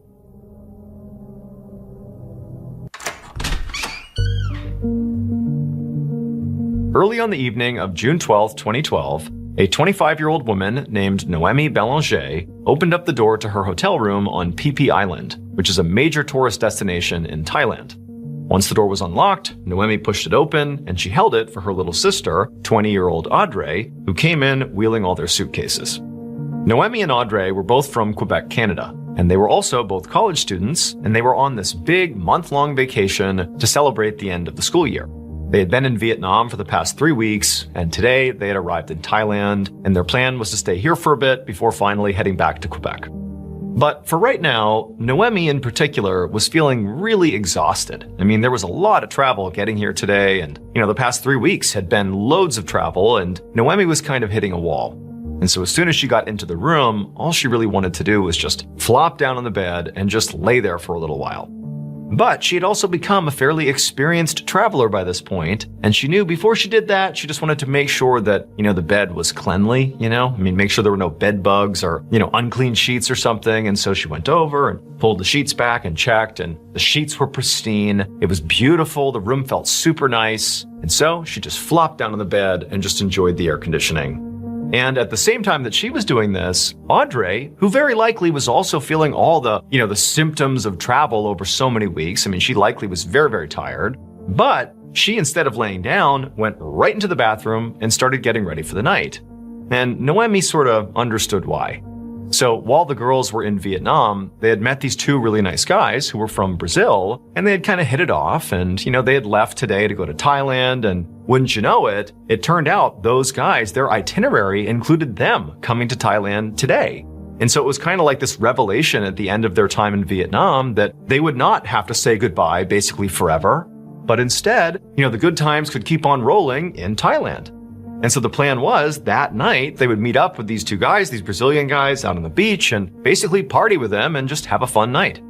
Early on the evening of June 12, 2012, a 25-year-old woman named Noemi Belanger opened up the door to her hotel room on Phi Phi Island, which is a major tourist destination in Thailand. Once the door was unlocked, Noemi pushed it open, and she held it for her little sister, 20-year-old Audrey, who came in wheeling all their suitcases. Noemi and Audrey were both from Quebec, Canada, and they were also both college students, and they were on this big month-long vacation to celebrate the end of the school year. They had been in Vietnam for the past 3 weeks, and today they had arrived in Thailand, and their plan was to stay here for a bit before finally heading back to Quebec. But for right now, Noemi in particular was feeling really exhausted. I mean, there was a lot of travel getting here today, and, the past 3 weeks had been loads of travel, and Noemi was kind of hitting a wall. And so as soon as she got into the room, all she really wanted to do was just flop down on the bed and just lay there for a little while. But she had also become a fairly experienced traveler by this point, and she knew before she did that, she just wanted to make sure that, the bed was cleanly, make sure there were no bed bugs or, unclean sheets or something. And so she went over and pulled the sheets back and checked, and the sheets were pristine. It was beautiful. The room felt super nice. And so she just flopped down on the bed and just enjoyed the air conditioning. And at the same time that she was doing this, Audrey, who very likely was also feeling all the, the symptoms of travel over so many weeks. She likely was very, very tired. But she, instead of laying down, went right into the bathroom and started getting ready for the night. And Noemi sort of understood why. So while the girls were in Vietnam, they had met these two really nice guys who were from Brazil, and they had kind of hit it off, and, they had left today to go to Thailand, and wouldn't you know it, it turned out those guys, their itinerary included them coming to Thailand today. And so it was kind of like this revelation at the end of their time in Vietnam that they would not have to say goodbye basically forever, but instead, the good times could keep on rolling in Thailand. And so the plan was that night they would meet up with these two guys, these Brazilian guys, out on the beach and basically party with them and just have a fun night.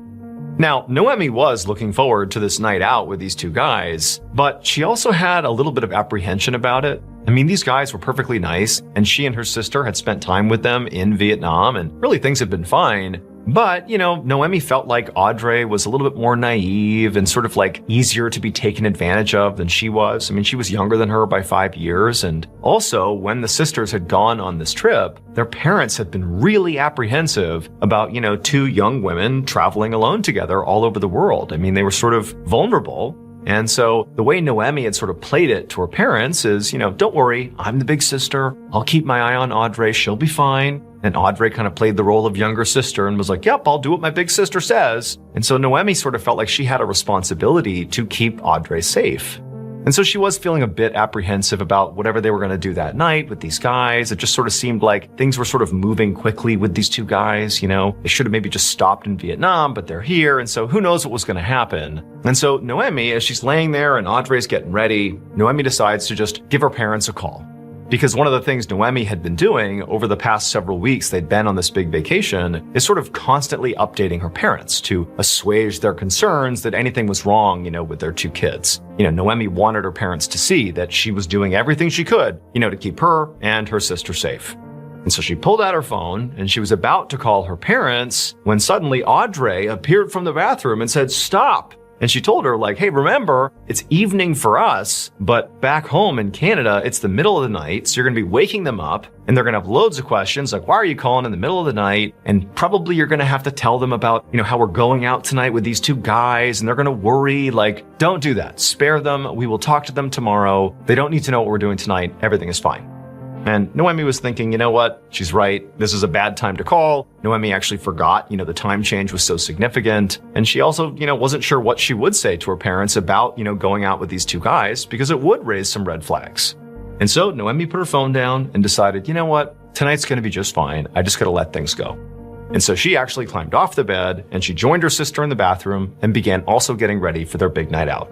Now, Noemi was looking forward to this night out with these two guys, but she also had a little bit of apprehension about it. These guys were perfectly nice, and she and her sister had spent time with them in Vietnam, and really things had been fine. But, Noemi felt like Audrey was a little bit more naive and sort of like easier to be taken advantage of than she was. She was younger than her by 5 years. And also, when the sisters had gone on this trip, their parents had been really apprehensive about, two young women traveling alone together all over the world. They were sort of vulnerable. And so the way Noemi had sort of played it to her parents is, don't worry, I'm the big sister. I'll keep my eye on Audrey. She'll be fine. And Audrey kind of played the role of younger sister and was like, yep, I'll do what my big sister says. And so Noemi sort of felt like she had a responsibility to keep Audrey safe. And so she was feeling a bit apprehensive about whatever they were going to do that night with these guys. It just sort of seemed like things were sort of moving quickly with these two guys. They should have maybe just stopped in Vietnam, but they're here. And so who knows what was going to happen. And so Noemi, as she's laying there and Audrey's getting ready, Noemi decides to just give her parents a call. Because one of the things Noemi had been doing over the past several weeks they'd been on this big vacation is sort of constantly updating her parents to assuage their concerns that anything was wrong, with their two kids. Noemi wanted her parents to see that she was doing everything she could, to keep her and her sister safe. And so she pulled out her phone and she was about to call her parents when suddenly Audrey appeared from the bathroom and said, "Stop." And she told her, like, hey, remember, it's evening for us, but back home in Canada, it's the middle of the night. So you're going to be waking them up and they're going to have loads of questions like, why are you calling in the middle of the night? And probably you're going to have to tell them about, how we're going out tonight with these two guys and they're going to worry. Like, don't do that. Spare them. We will talk to them tomorrow. They don't need to know what we're doing tonight. Everything is fine. And Noemi was thinking, you know what? She's right. This is a bad time to call. Noemi actually forgot, the time change was so significant. And she also, wasn't sure what she would say to her parents about, going out with these two guys because it would raise some red flags. And so Noemi put her phone down and decided, you know what? Tonight's going to be just fine. I just got to let things go. And so she actually climbed off the bed and she joined her sister in the bathroom and began also getting ready for their big night out.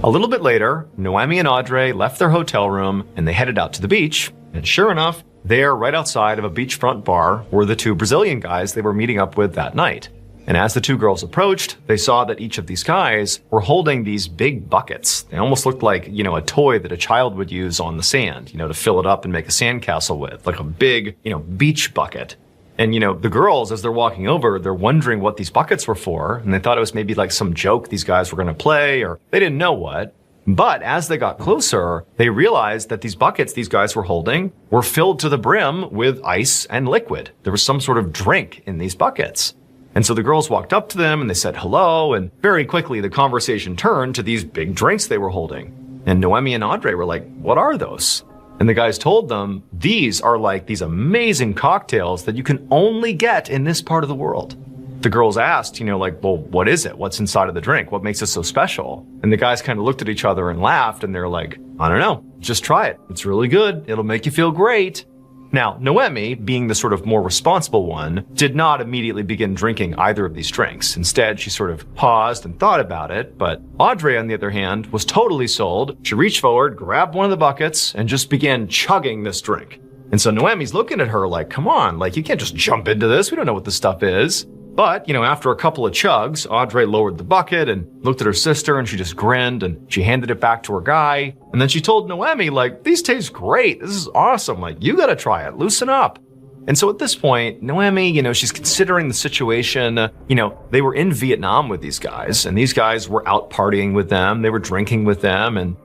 A little bit later, Noemi and Audrey left their hotel room and they headed out to the beach. And sure enough, there, right outside of a beachfront bar, were the two Brazilian guys they were meeting up with that night. And as the two girls approached, they saw that each of these guys were holding these big buckets. They almost looked like, a toy that a child would use on the sand, to fill it up and make a sandcastle with, like a big, beach bucket. And, the girls, as they're walking over, they're wondering what these buckets were for. And they thought it was maybe like some joke these guys were going to play, or they didn't know what. But as they got closer, they realized that these buckets these guys were holding were filled to the brim with ice and liquid. There was some sort of drink in these buckets. And so the girls walked up to them and they said hello. And very quickly, the conversation turned to these big drinks they were holding. And Noemi and Audrey were like, what are those? And the guys told them, these are like these amazing cocktails that you can only get in this part of the world. The girls asked, well, what is it? What's inside of the drink? What makes it so special? And the guys kind of looked at each other and laughed and they're like, I don't know, just try it. It's really good. It'll make you feel great. Now, Noemi, being the sort of more responsible one, did not immediately begin drinking either of these drinks. Instead, she sort of paused and thought about it. But Audrey, on the other hand, was totally sold. She reached forward, grabbed one of the buckets, and just began chugging this drink. And so Noemi's looking at her like, come on, like you can't just jump into this. We don't know what this stuff is. But, after a couple of chugs, Audrey lowered the bucket and looked at her sister and she just grinned and she handed it back to her guy. And then she told Noemi, these taste great. This is awesome. You gotta try it. Loosen up. And so at this point, Noemi, she's considering the situation. They were in Vietnam with these guys, and these guys were out partying with them. They were drinking with them, and,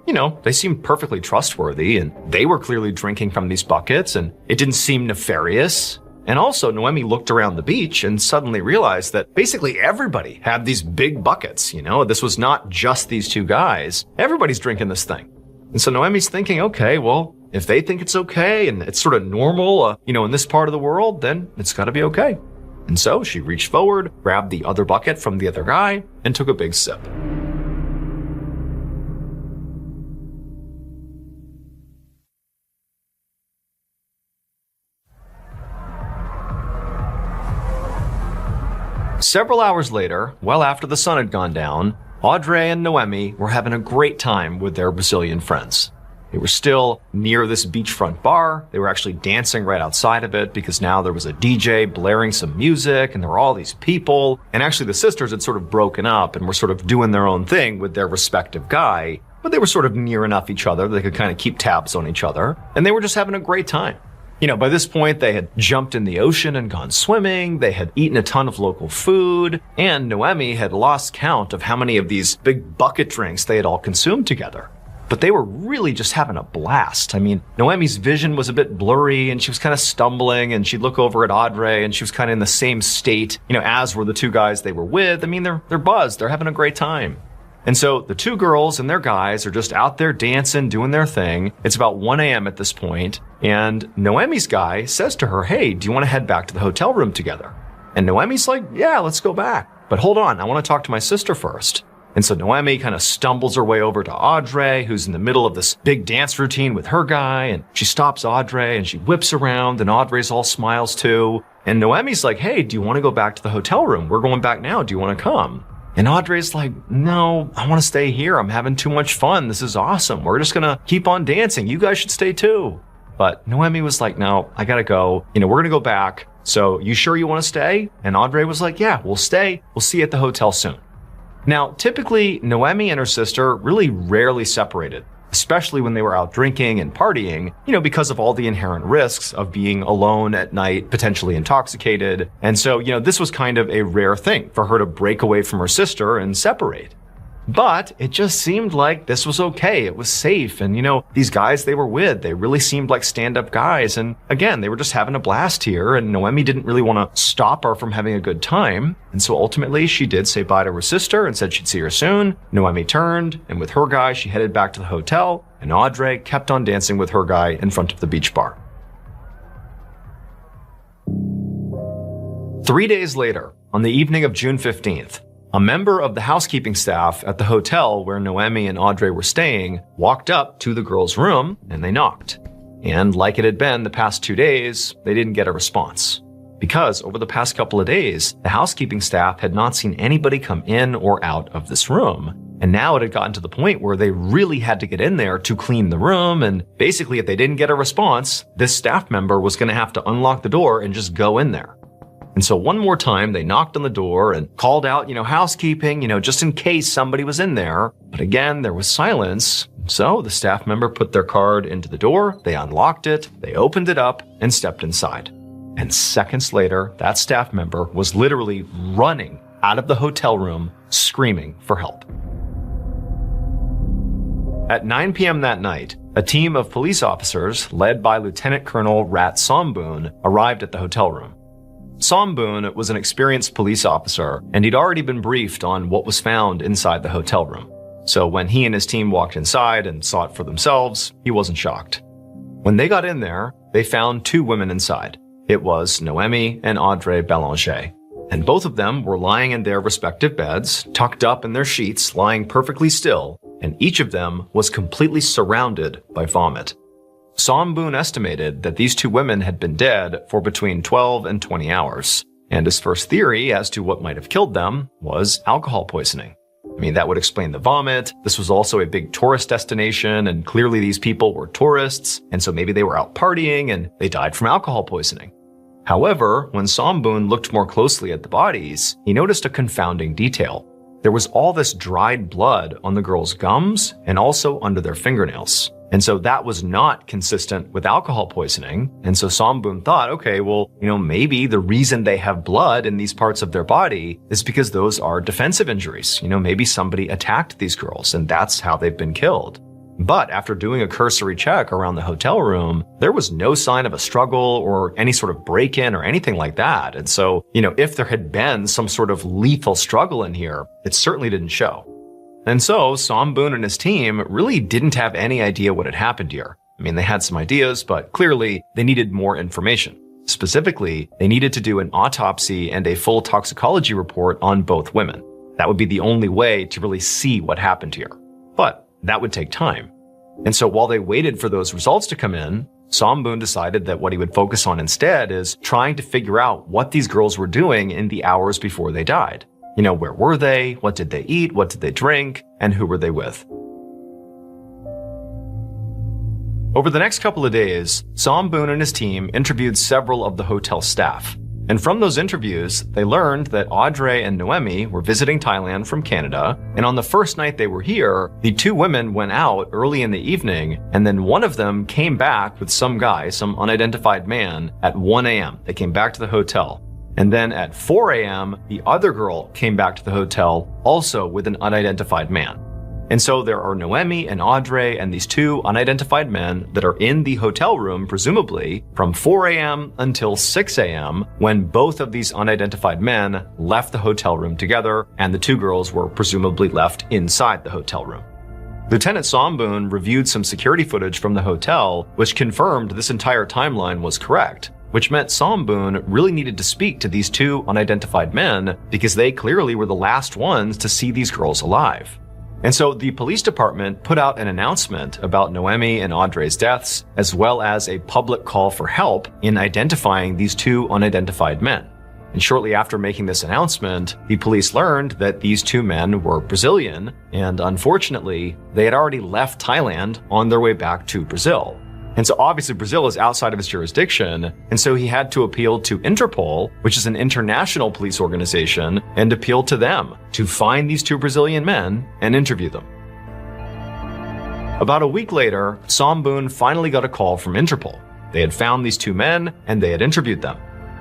they seemed perfectly trustworthy, and they were clearly drinking from these buckets, and it didn't seem nefarious. And also, Noemi looked around the beach and suddenly realized that basically everybody had these big buckets. This was not just these two guys. Everybody's drinking this thing. And so Noemi's thinking, okay, well, if they think it's okay and it's sort of normal, in this part of the world, then it's got to be okay. And so she reached forward, grabbed the other bucket from the other guy, and took a big sip. Several hours later, well after the sun had gone down, Audrey and Noemi were having a great time with their Brazilian friends. They were still near this beachfront bar. They were actually dancing right outside of it because now there was a DJ blaring some music and there were all these people. And actually the sisters had sort of broken up and were sort of doing their own thing with their respective guy, but they were sort of near enough each other that they could kind of keep tabs on each other. And they were just having a great time. By this point, they had jumped in the ocean and gone swimming, they had eaten a ton of local food, and Noemi had lost count of how many of these big bucket drinks they had all consumed together. But they were really just having a blast. Noemi's vision was a bit blurry and she was kind of stumbling, and she'd look over at Audrey and she was kind of in the same state, as were the two guys they were with. They're buzzed, they're having a great time. And so the two girls and their guys are just out there dancing, doing their thing. It's about 1 a.m. at this point, and Noemi's guy says to her, hey, do you want to head back to the hotel room together? And Noemi's like, yeah, let's go back. But hold on, I want to talk to my sister first. And so Noemi kind of stumbles her way over to Audrey, who's in the middle of this big dance routine with her guy, and she stops Audrey and she whips around, and Audrey's all smiles too. And Noemi's like, hey, do you want to go back to the hotel room? We're going back now. Do you want to come? And Audrey's like, no, I want to stay here. I'm having too much fun. This is awesome. We're just going to keep on dancing. You guys should stay too. But Noemi was like, no, I got to go. We're going to go back. So you sure you want to stay? And Audrey was like, yeah, we'll stay. We'll see you at the hotel soon. Now, typically, Noemi and her sister really rarely separated, especially when they were out drinking and partying, because of all the inherent risks of being alone at night, potentially intoxicated. And so, this was kind of a rare thing for her to break away from her sister and separate. But it just seemed like this was okay. It was safe. And, these guys they were with, they really seemed like stand-up guys. And again, they were just having a blast here. And Noemi didn't really want to stop her from having a good time. And so ultimately, she did say bye to her sister and said she'd see her soon. Noemi turned, and with her guy, she headed back to the hotel. And Audrey kept on dancing with her guy in front of the beach bar. 3 days later, on the evening of June 15th, a member of the housekeeping staff at the hotel where Noemi and Audrey were staying walked up to the girls' room and they knocked. And like it had been the past 2 days, they didn't get a response. Because over the past couple of days, the housekeeping staff had not seen anybody come in or out of this room. And now it had gotten to the point where they really had to get in there to clean the room. And basically, if they didn't get a response, this staff member was going to have to unlock the door and just go in there. And so one more time, they knocked on the door and called out, housekeeping, just in case somebody was in there. But again, there was silence. So the staff member put their card into the door, they unlocked it, they opened it up and stepped inside. And seconds later, that staff member was literally running out of the hotel room, screaming for help. At 9 p.m. that night, a team of police officers, led by Lieutenant Colonel Rat Somboon, arrived at the hotel room. Somboon was an experienced police officer, and he'd already been briefed on what was found inside the hotel room. So when he and his team walked inside and saw it for themselves, he wasn't shocked. When they got in there, they found two women inside. It was Noemi and Audrey Ballen, and both of them were lying in their respective beds, tucked up in their sheets, lying perfectly still, and each of them was completely surrounded by vomit. Somboon estimated that these two women had been dead for between 12 and 20 hours, and his first theory as to what might have killed them was alcohol poisoning. That would explain the vomit. This was also a big tourist destination, and clearly these people were tourists, and so maybe they were out partying and they died from alcohol poisoning. However, when Somboon looked more closely at the bodies, he noticed a confounding detail. There was all this dried blood on the girls' gums and also under their fingernails. And so that was not consistent with alcohol poisoning. And so Somboon thought, okay, well, maybe the reason they have blood in these parts of their body is because those are defensive injuries. Maybe somebody attacked these girls and that's how they've been killed. But after doing a cursory check around the hotel room, there was no sign of a struggle or any sort of break-in or anything like that. And so, if there had been some sort of lethal struggle in here, it certainly didn't show. And so Somboon and his team really didn't have any idea what had happened here. They had some ideas, but clearly they needed more information. Specifically, they needed to do an autopsy and a full toxicology report on both women. That would be the only way to really see what happened here. But that would take time. And so while they waited for those results to come in, Somboon decided that what he would focus on instead is trying to figure out what these girls were doing in the hours before they died. Where were they? What did they eat? What did they drink? And who were they with? Over the next couple of days, Somboon and his team interviewed several of the hotel staff. And from those interviews, they learned that Audrey and Noemi were visiting Thailand from Canada, and on the first night they were here, the two women went out early in the evening, and then one of them came back with some guy, some unidentified man, at 1 a.m. They came back to the hotel. And then at 4 a.m., the other girl came back to the hotel, also with an unidentified man. And so there are Noemi and Audrey and these two unidentified men that are in the hotel room, presumably, from 4 a.m. until 6 a.m. when both of these unidentified men left the hotel room together, and the two girls were presumably left inside the hotel room. Lieutenant Somboon reviewed some security footage from the hotel, which confirmed this entire timeline was correct, which meant Somboon really needed to speak to these two unidentified men because they clearly were the last ones to see these girls alive. And so the police department put out an announcement about Noemi and Audrey's deaths, as well as a public call for help in identifying these two unidentified men. And shortly after making this announcement, the police learned that these two men were Brazilian, and unfortunately, they had already left Thailand on their way back to Brazil. And so obviously Brazil is outside of his jurisdiction, and so he had to appeal to Interpol, which is an international police organization, and appeal to them to find these two Brazilian men and interview them. About a week later, Somboon finally got a call from Interpol. They had found these two men, and they had interviewed them.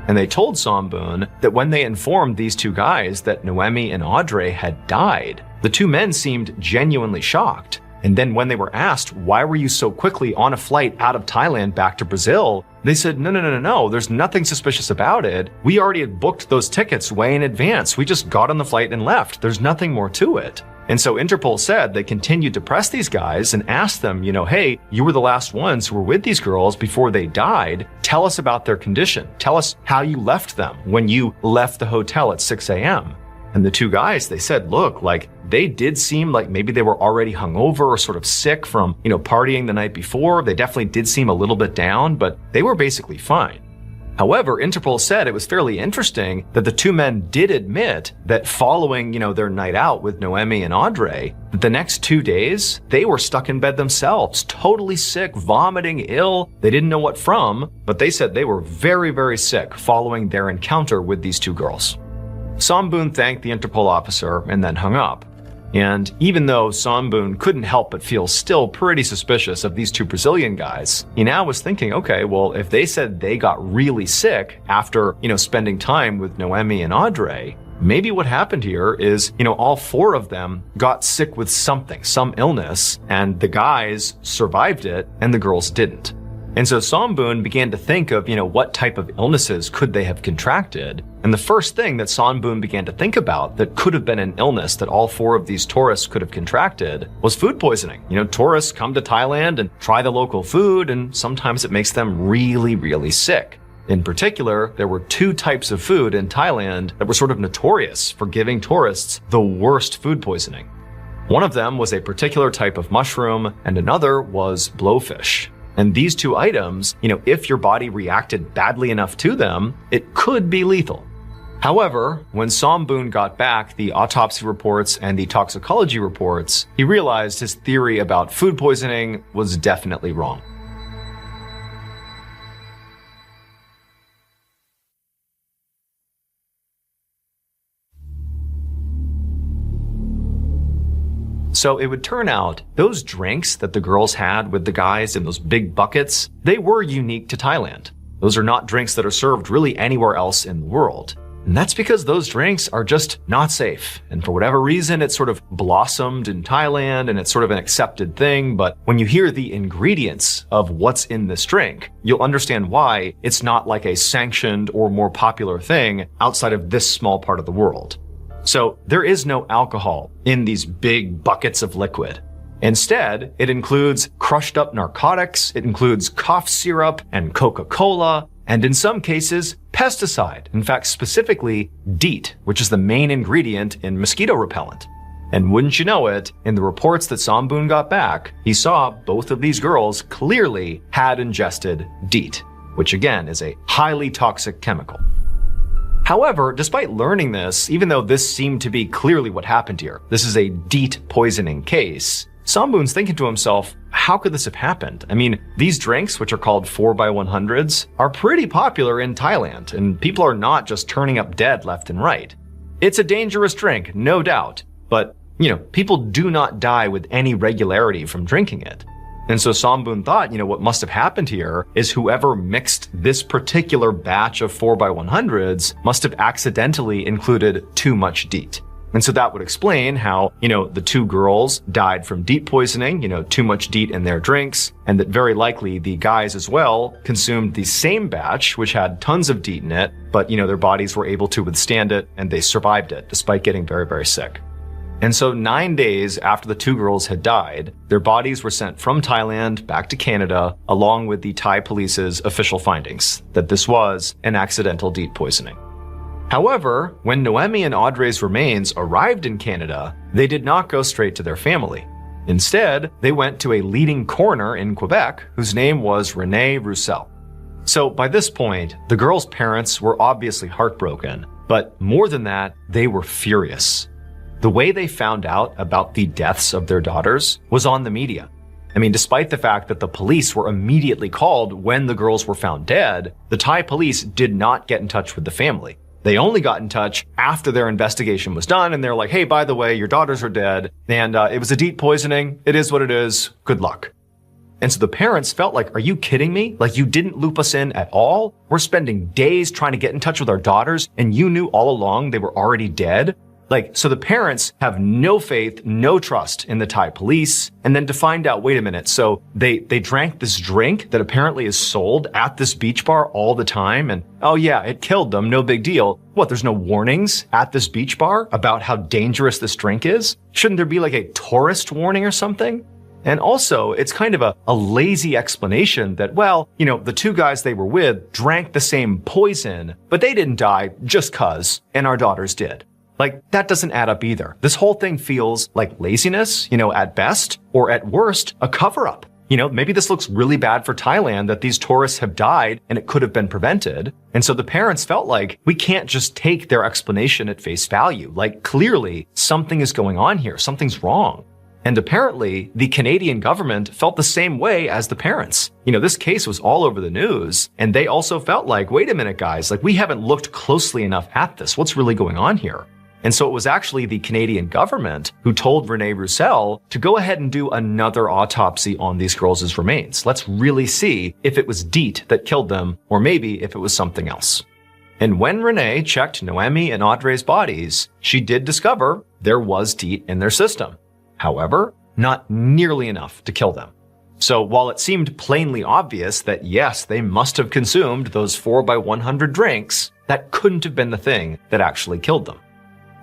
And they told Somboon that when they informed these two guys that Noemi and Audrey had died, the two men seemed genuinely shocked. And then when they were asked, why were you so quickly on a flight out of Thailand back to Brazil? They said, no, there's nothing suspicious about it. We already had booked those tickets way in advance. We just got on the flight and left. There's nothing more to it. And so Interpol said they continued to press these guys and asked them, hey, you were the last ones who were with these girls before they died. Tell us about their condition. Tell us how you left them when you left the hotel at 6 a.m. And the two guys, they said, look, they did seem like maybe they were already hungover or sort of sick from, partying the night before. They definitely did seem a little bit down, but they were basically fine. However, Interpol said it was fairly interesting that the two men did admit that following, their night out with Noemi and Audrey, that the next 2 days, they were stuck in bed themselves, totally sick, vomiting, ill. They didn't know what from, but they said they were very, very sick following their encounter with these two girls. Somboon thanked the Interpol officer and then hung up. And even though Somboon couldn't help but feel still pretty suspicious of these two Brazilian guys, he now was thinking, okay, well, if they said they got really sick after, spending time with Noemi and Audrey, maybe what happened here is, all four of them got sick with something, some illness, and the guys survived it and the girls didn't. And so Somboon began to think of, what type of illnesses could they have contracted? And the first thing that Somboon began to think about that could have been an illness that all four of these tourists could have contracted was food poisoning. Tourists come to Thailand and try the local food, and sometimes it makes them really, really sick. In particular, there were two types of food in Thailand that were sort of notorious for giving tourists the worst food poisoning. One of them was a particular type of mushroom, and another was blowfish. And these two items, if your body reacted badly enough to them, it could be lethal. However, when Somboon got back the autopsy reports and the toxicology reports, he realized his theory about food poisoning was definitely wrong. So it would turn out those drinks that the girls had with the guys in those big buckets, they were unique to Thailand. Those are not drinks that are served really anywhere else in the world. And that's because those drinks are just not safe. And for whatever reason, it sort of blossomed in Thailand and it's sort of an accepted thing. But when you hear the ingredients of what's in this drink, you'll understand why it's not like a sanctioned or more popular thing outside of this small part of the world. So there is no alcohol in these big buckets of liquid. Instead, it includes crushed up narcotics, it includes cough syrup and Coca-Cola, and in some cases, pesticide. In fact, specifically DEET, which is the main ingredient in mosquito repellent. And wouldn't you know it, in the reports that Somboon got back, he saw both of these girls clearly had ingested DEET, which again is a highly toxic chemical. However, despite learning this, even though this seemed to be clearly what happened here, this is a DEET poisoning case, Somboon's thinking to himself, how could this have happened? I mean, these drinks, which are called 4x100s, are pretty popular in Thailand, and people are not just turning up dead left and right. It's a dangerous drink, no doubt, but, people do not die with any regularity from drinking it. And so Somboon thought, what must have happened here is whoever mixed this particular batch of 4x100s must have accidentally included too much DEET. And so that would explain how, the two girls died from DEET poisoning, too much DEET in their drinks, and that very likely the guys as well consumed the same batch, which had tons of DEET in it, but, their bodies were able to withstand it and they survived it despite getting very, very sick. And so 9 days after the two girls had died, their bodies were sent from Thailand back to Canada, along with the Thai police's official findings that this was an accidental DEET poisoning. However, when Noemi and Audrey's remains arrived in Canada, they did not go straight to their family. Instead, they went to a leading coroner in Quebec whose name was René Roussel. So by this point, the girls' parents were obviously heartbroken, but more than that, they were furious. The way they found out about the deaths of their daughters was on the media. I mean, despite the fact that the police were immediately called when the girls were found dead, the Thai police did not get in touch with the family. They only got in touch after their investigation was done, and they're like, hey, by the way, your daughters are dead, and it was a DEET poisoning. It is what it is. Good luck. And so the parents felt like, are you kidding me? Like, you didn't loop us in at all? We're spending days trying to get in touch with our daughters, and you knew all along they were already dead? So the parents have no faith, no trust in the Thai police. And then to find out, wait a minute, so they drank this drink that apparently is sold at this beach bar all the time. And oh yeah, it killed them, no big deal. What, there's no warnings at this beach bar about how dangerous this drink is? Shouldn't there be like a tourist warning or something? And also, it's kind of a lazy explanation that, well, the two guys they were with drank the same poison, but they didn't die just 'cause, and our daughters did. That doesn't add up either. This whole thing feels like laziness, at best, or at worst, a cover-up. Maybe this looks really bad for Thailand that these tourists have died and it could have been prevented. And so the parents felt like we can't just take their explanation at face value. Clearly, something is going on here. Something's wrong. And apparently, the Canadian government felt the same way as the parents. This case was all over the news, and they also felt like, wait a minute, guys, we haven't looked closely enough at this. What's really going on here? And so it was actually the Canadian government who told René Roussel to go ahead and do another autopsy on these girls' remains. Let's really see if it was DEET that killed them, or maybe if it was something else. And when René checked Noemi and Audrey's bodies, she did discover there was DEET in their system. However, not nearly enough to kill them. So while it seemed plainly obvious that yes, they must have consumed those 4x100 drinks, that couldn't have been the thing that actually killed them.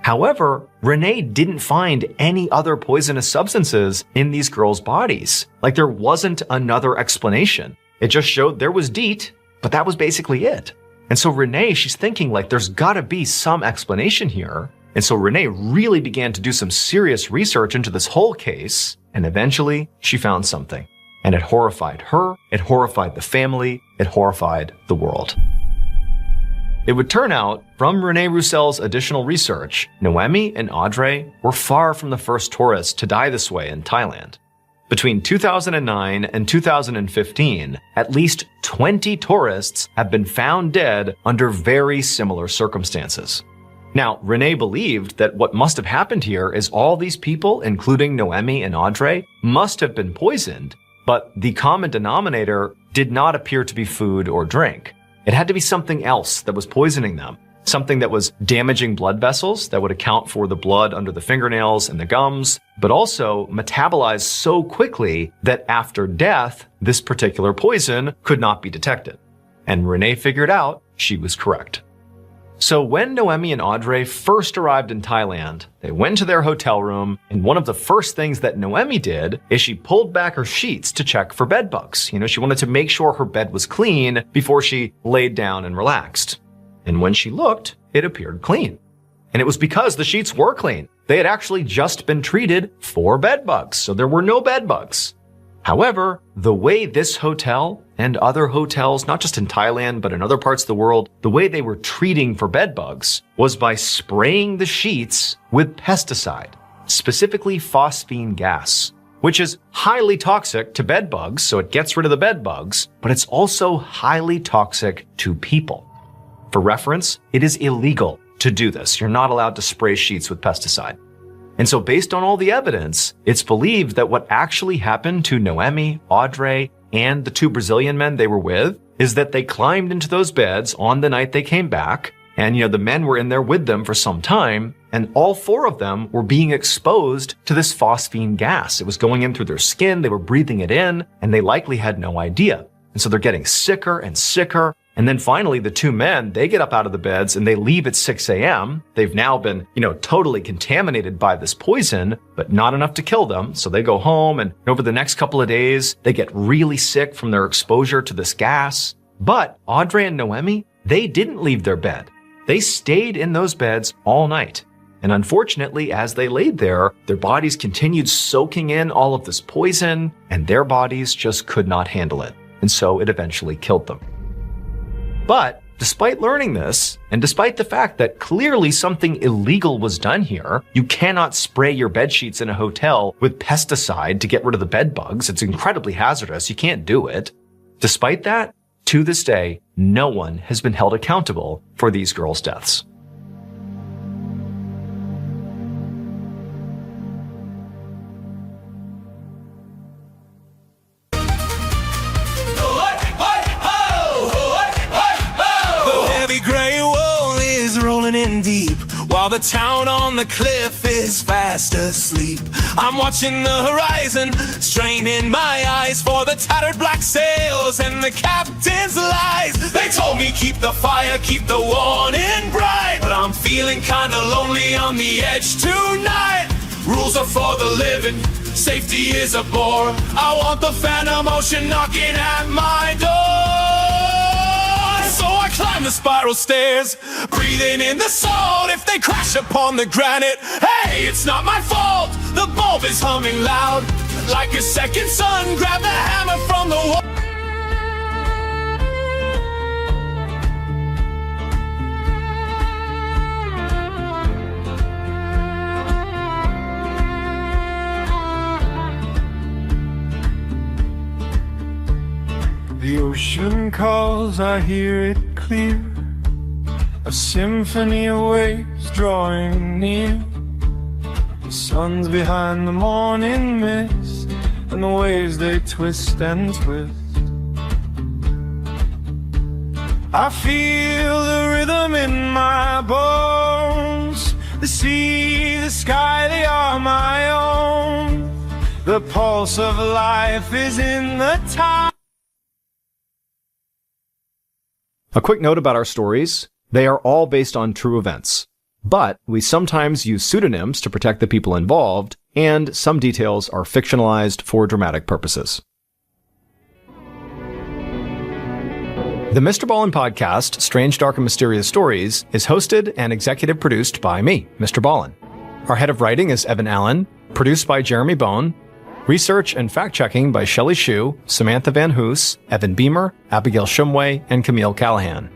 However, René didn't find any other poisonous substances in these girls' bodies. There wasn't another explanation. It just showed there was DEET, but that was basically it. And so René, she's thinking there's gotta be some explanation here. And so René really began to do some serious research into this whole case, and eventually she found something. And it horrified her, it horrified the family, it horrified the world. It would turn out, from René Roussel's additional research, Noemi and Audrey were far from the first tourists to die this way in Thailand. Between 2009 and 2015, at least 20 tourists have been found dead under very similar circumstances. Now, Renee believed that what must have happened here is all these people, including Noemi and Audrey, must have been poisoned, but the common denominator did not appear to be food or drink. It had to be something else that was poisoning them. Something that was damaging blood vessels that would account for the blood under the fingernails and the gums, but also metabolized so quickly that after death, this particular poison could not be detected. And Renee figured out she was correct. So when Noemi and Audrey first arrived in Thailand, they went to their hotel room, and one of the first things that Noemi did is she pulled back her sheets to check for bed bugs. She wanted to make sure her bed was clean before she laid down and relaxed. And when she looked, it appeared clean. And it was because the sheets were clean. They had actually just been treated for bed bugs, so there were no bed bugs. However, the way this hotel and other hotels, not just in Thailand, but in other parts of the world, the way they were treating for bed bugs was by spraying the sheets with pesticide, specifically phosphine gas, which is highly toxic to bed bugs, so it gets rid of the bed bugs, but it's also highly toxic to people. For reference, it is illegal to do this. You're not allowed to spray sheets with pesticide. And so based on all the evidence, it's believed that what actually happened to Noemi, Audrey, and the two Brazilian men they were with is that they climbed into those beds on the night they came back. And, the men were in there with them for some time, and all four of them were being exposed to this phosphine gas. It was going in through their skin, they were breathing it in, and they likely had no idea. And so they're getting sicker and sicker. And then finally, the two men, they get up out of the beds and they leave at 6 a.m. They've now been, totally contaminated by this poison, but not enough to kill them. So they go home, and over the next couple of days, they get really sick from their exposure to this gas. But Audrey and Noemi, they didn't leave their bed. They stayed in those beds all night. And unfortunately, as they laid there, their bodies continued soaking in all of this poison, and their bodies just could not handle it. And so it eventually killed them. But despite learning this, and despite the fact that clearly something illegal was done here, you cannot spray your bed sheets in a hotel with pesticide to get rid of the bed bugs. It's incredibly hazardous. You can't do it. Despite that, to this day, no one has been held accountable for these girls' deaths. Deep, while the town on the cliff is fast asleep. I'm watching the horizon, straining my eyes for the tattered black sails and the captain's lies. They told me keep the fire, keep the warning bright, but I'm feeling kinda lonely on the edge tonight. Rules are for the living, safety is a bore. I want the phantom ocean knocking at my door. So I climb the spiral stairs, breathing in the salt. If they crash upon the granite, hey, it's not my fault. The bulb is humming loud, like a second sun. Grab the hammer from the wall. The ocean calls, I hear it clear. A symphony of waves drawing near. The sun's behind the morning mist, and the waves they twist and twist. I feel the rhythm in my bones. The sea, the sky, they are my own. The pulse of life is in the tide. A quick note about our stories. They are all based on true events, but we sometimes use pseudonyms to protect the people involved, and some details are fictionalized for dramatic purposes. The MrBallen podcast, Strange, Dark, and Mysterious Stories, is hosted and executive produced by me, Mr. Ballen. Our head of writing is Evan Allen, produced by Jeremy Bone, research and fact-checking by Shelley Shue, Samantha Van Hoos, Evan Beamer, Abigail Shumway, and Camille Callahan.